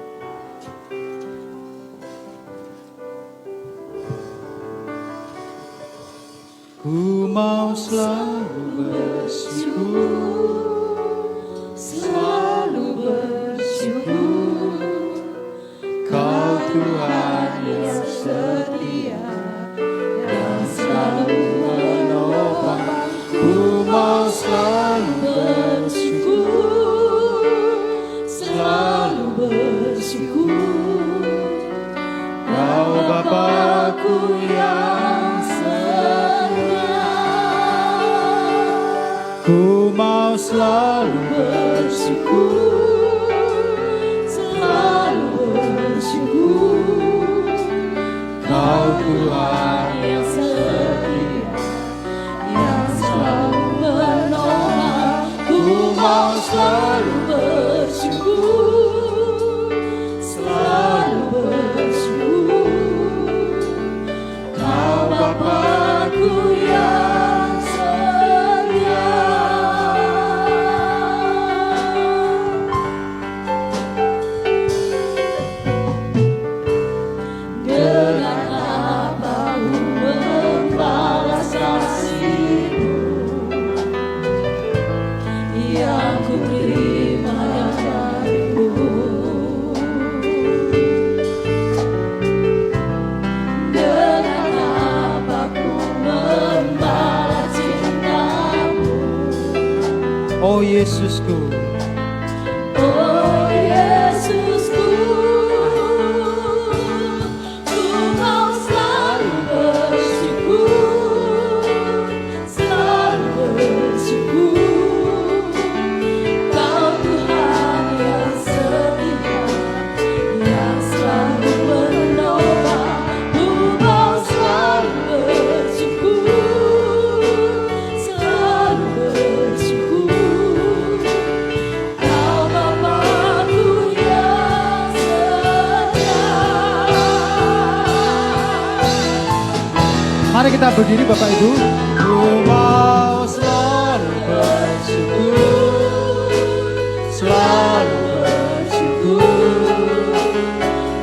Ku mau selalu bersyukur, selalu bersyukur, Kau Tuhan yang setia, yang selalu menopang. Ku mau selalu Bersyukur, selalu bersyukur, Kau Bapa-Ku yang setia. Ku mau selalu Bersyukur, selalu bersyukur, Kau Tuhan yang setia, yang selalu menolong. Ku mau selalu bersyukur, selalu bersyukur, Kau Bapa-Ku yang setia. Dengan apa ku membalas kasih-Mu yang ku terima dari-Mu. Dengan apa ku membalas cinta-Mu, Oh Yesusku, oh Yesusku. Ku mau selalu bersyukur, selalu bersyukur, Kau Tuhan yang setia, yang selalu menolong. Ku mau selalu bersyukur, selalu bersyukur, Kau Bapa-Ku yang setia. mari kita berdiri Bapak Ibu. Ku mau selalu bersyukur, selalu bersyukur,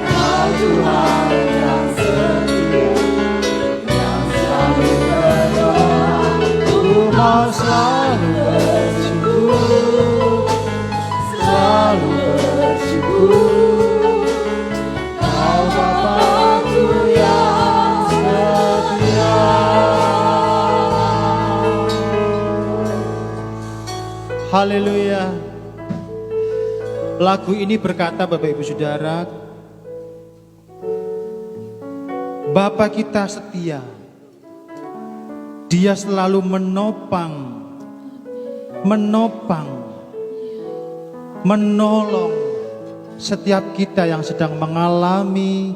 Kau Tuhan yang setia, yang selalu menolong. Ku mau selalu bersyukur, selalu bersyukur, Kau Bapa-Ku yang setia. Haleluya. Lagu ini berkata Bapak Ibu Saudara, Bapa kita setia. Dia selalu menopang, menolong setiap kita yang sedang mengalami,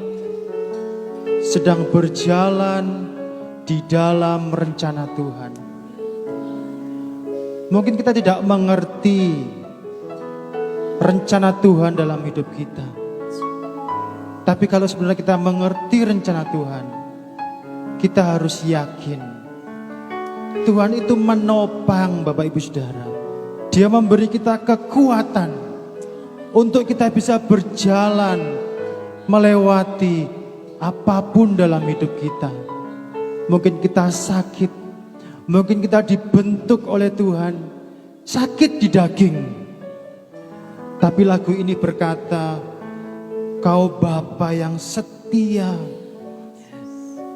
sedang berjalan di dalam rencana Tuhan. Mungkin kita tidak mengerti rencana Tuhan dalam hidup kita. Tapi kalau sebenarnya kita mengerti rencana Tuhan, kita harus yakin Tuhan itu menopang Bapak Ibu Saudara. Dia memberi kita kekuatan untuk kita bisa berjalan melewati apapun dalam hidup kita. Mungkin kita sakit, mungkin kita dibentuk oleh Tuhan, sakit di daging. Tapi lagu ini berkata, Kau Bapa yang setia,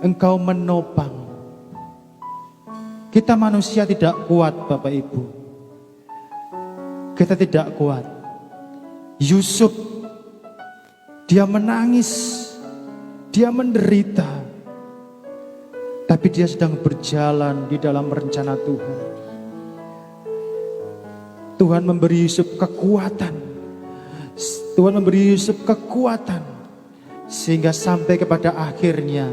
Engkau menopang. Kita manusia tidak kuat Bapak Ibu. Kita tidak kuat. Yusuf, dia menangis, dia menderita. tapi dia sedang berjalan di dalam rencana Tuhan. Tuhan memberi Yusuf kekuatan. Tuhan memberi Yusuf kekuatan sehingga sampai kepada akhirnya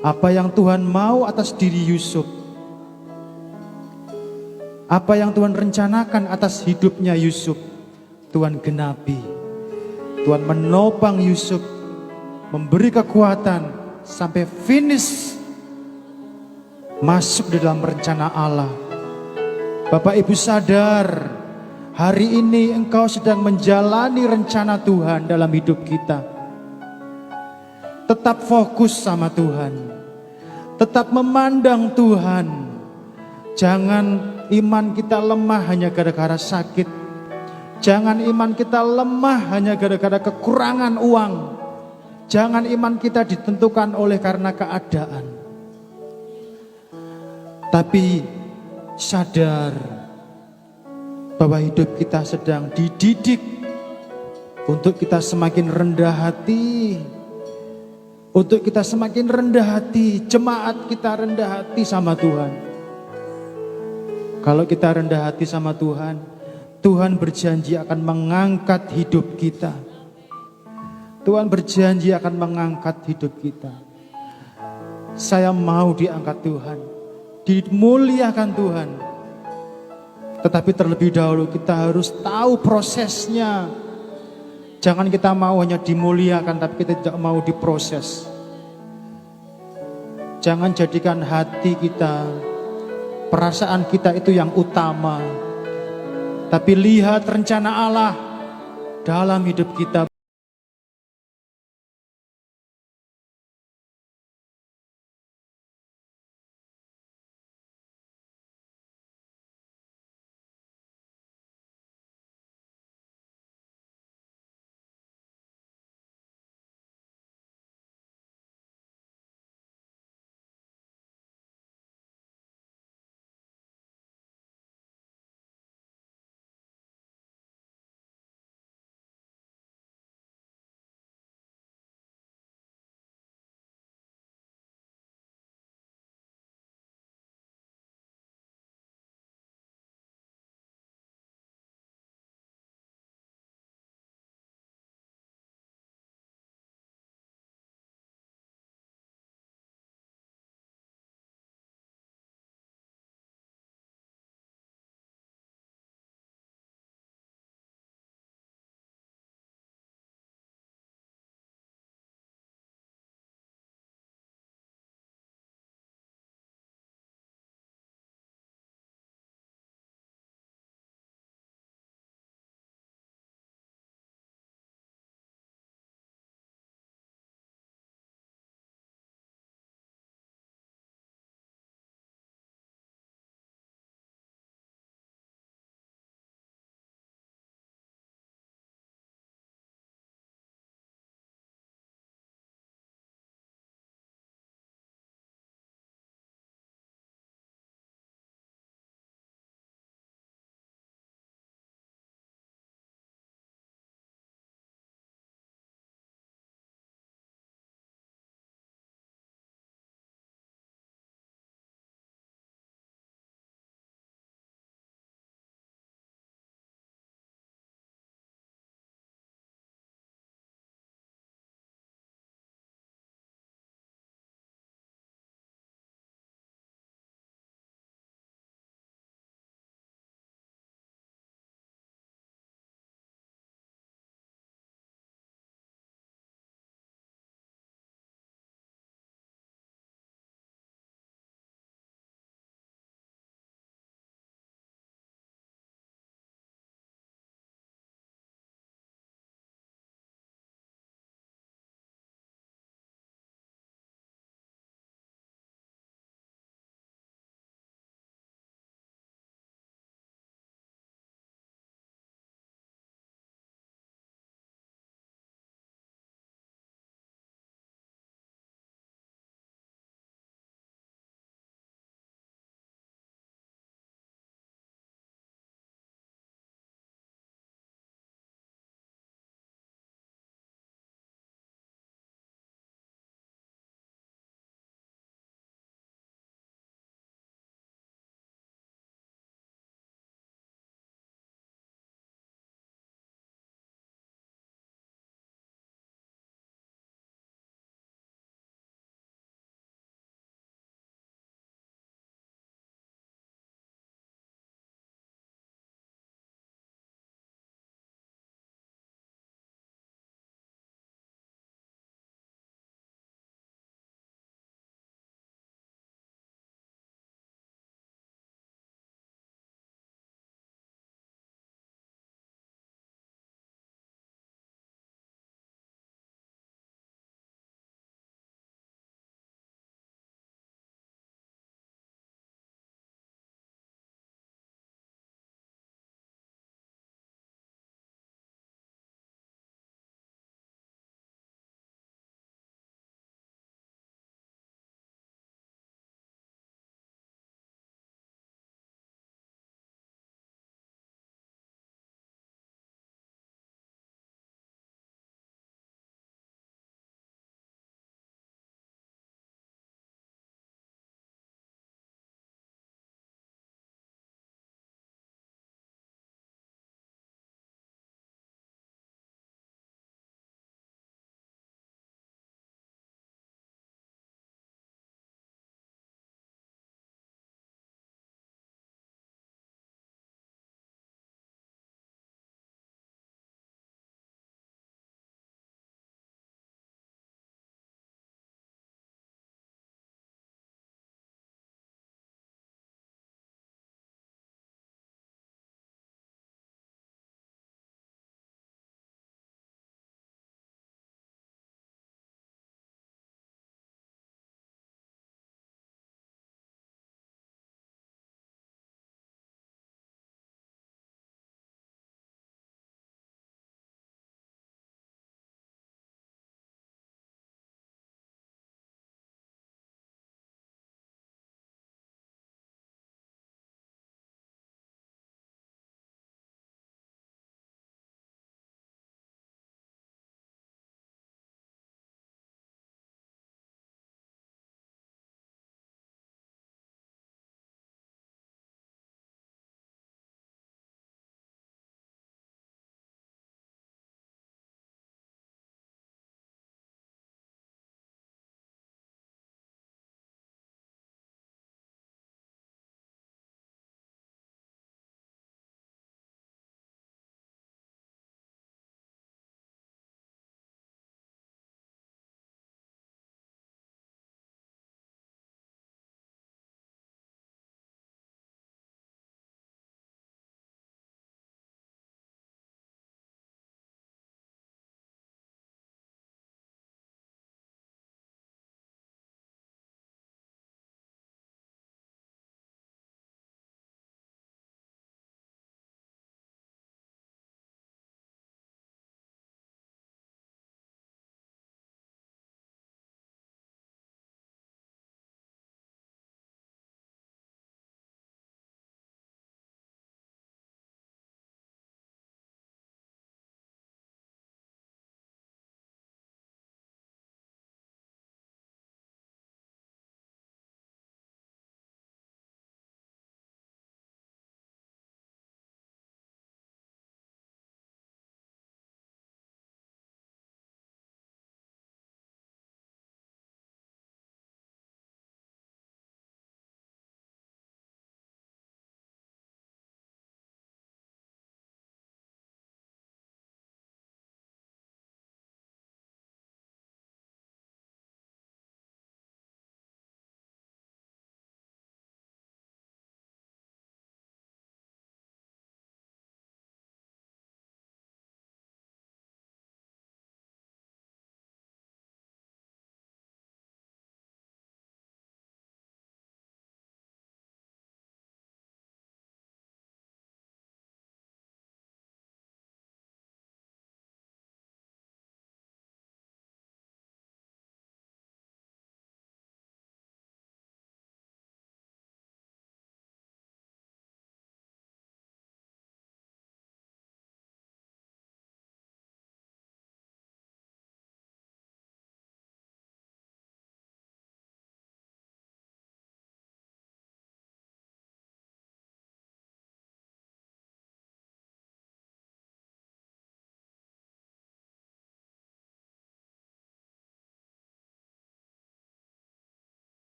apa yang Tuhan mau atas diri Yusuf, apa yang Tuhan rencanakan atas hidupnya Yusuf, Tuhan genapi. Tuhan menopang Yusuf, memberi kekuatan sampai finish, masuk di dalam rencana Allah. Bapak Ibu sadar, hari ini engkau sedang menjalani rencana Tuhan dalam hidup kita. Tetap fokus sama Tuhan, tetap memandang Tuhan. Jangan iman kita lemah hanya gara-gara sakit. Jangan iman kita lemah hanya gara-gara kekurangan uang. Jangan iman kita ditentukan oleh karena keadaan. Tapi sadar bahwa hidup kita sedang dididik untuk kita semakin rendah hati. Untuk kita semakin rendah hati, jemaat kita rendah hati sama Tuhan. Kalau kita rendah hati sama Tuhan, Tuhan berjanji akan mengangkat hidup kita. Tuhan berjanji akan mengangkat hidup kita. Saya mau diangkat Tuhan, dimuliakan Tuhan. Tetapi terlebih dahulu kita harus tahu prosesnya. Jangan kita mau hanya dimuliakan tapi kita tidak mau diproses. Jangan jadikan hati kita, perasaan kita itu yang utama. Tapi lihat rencana Allah dalam hidup kita.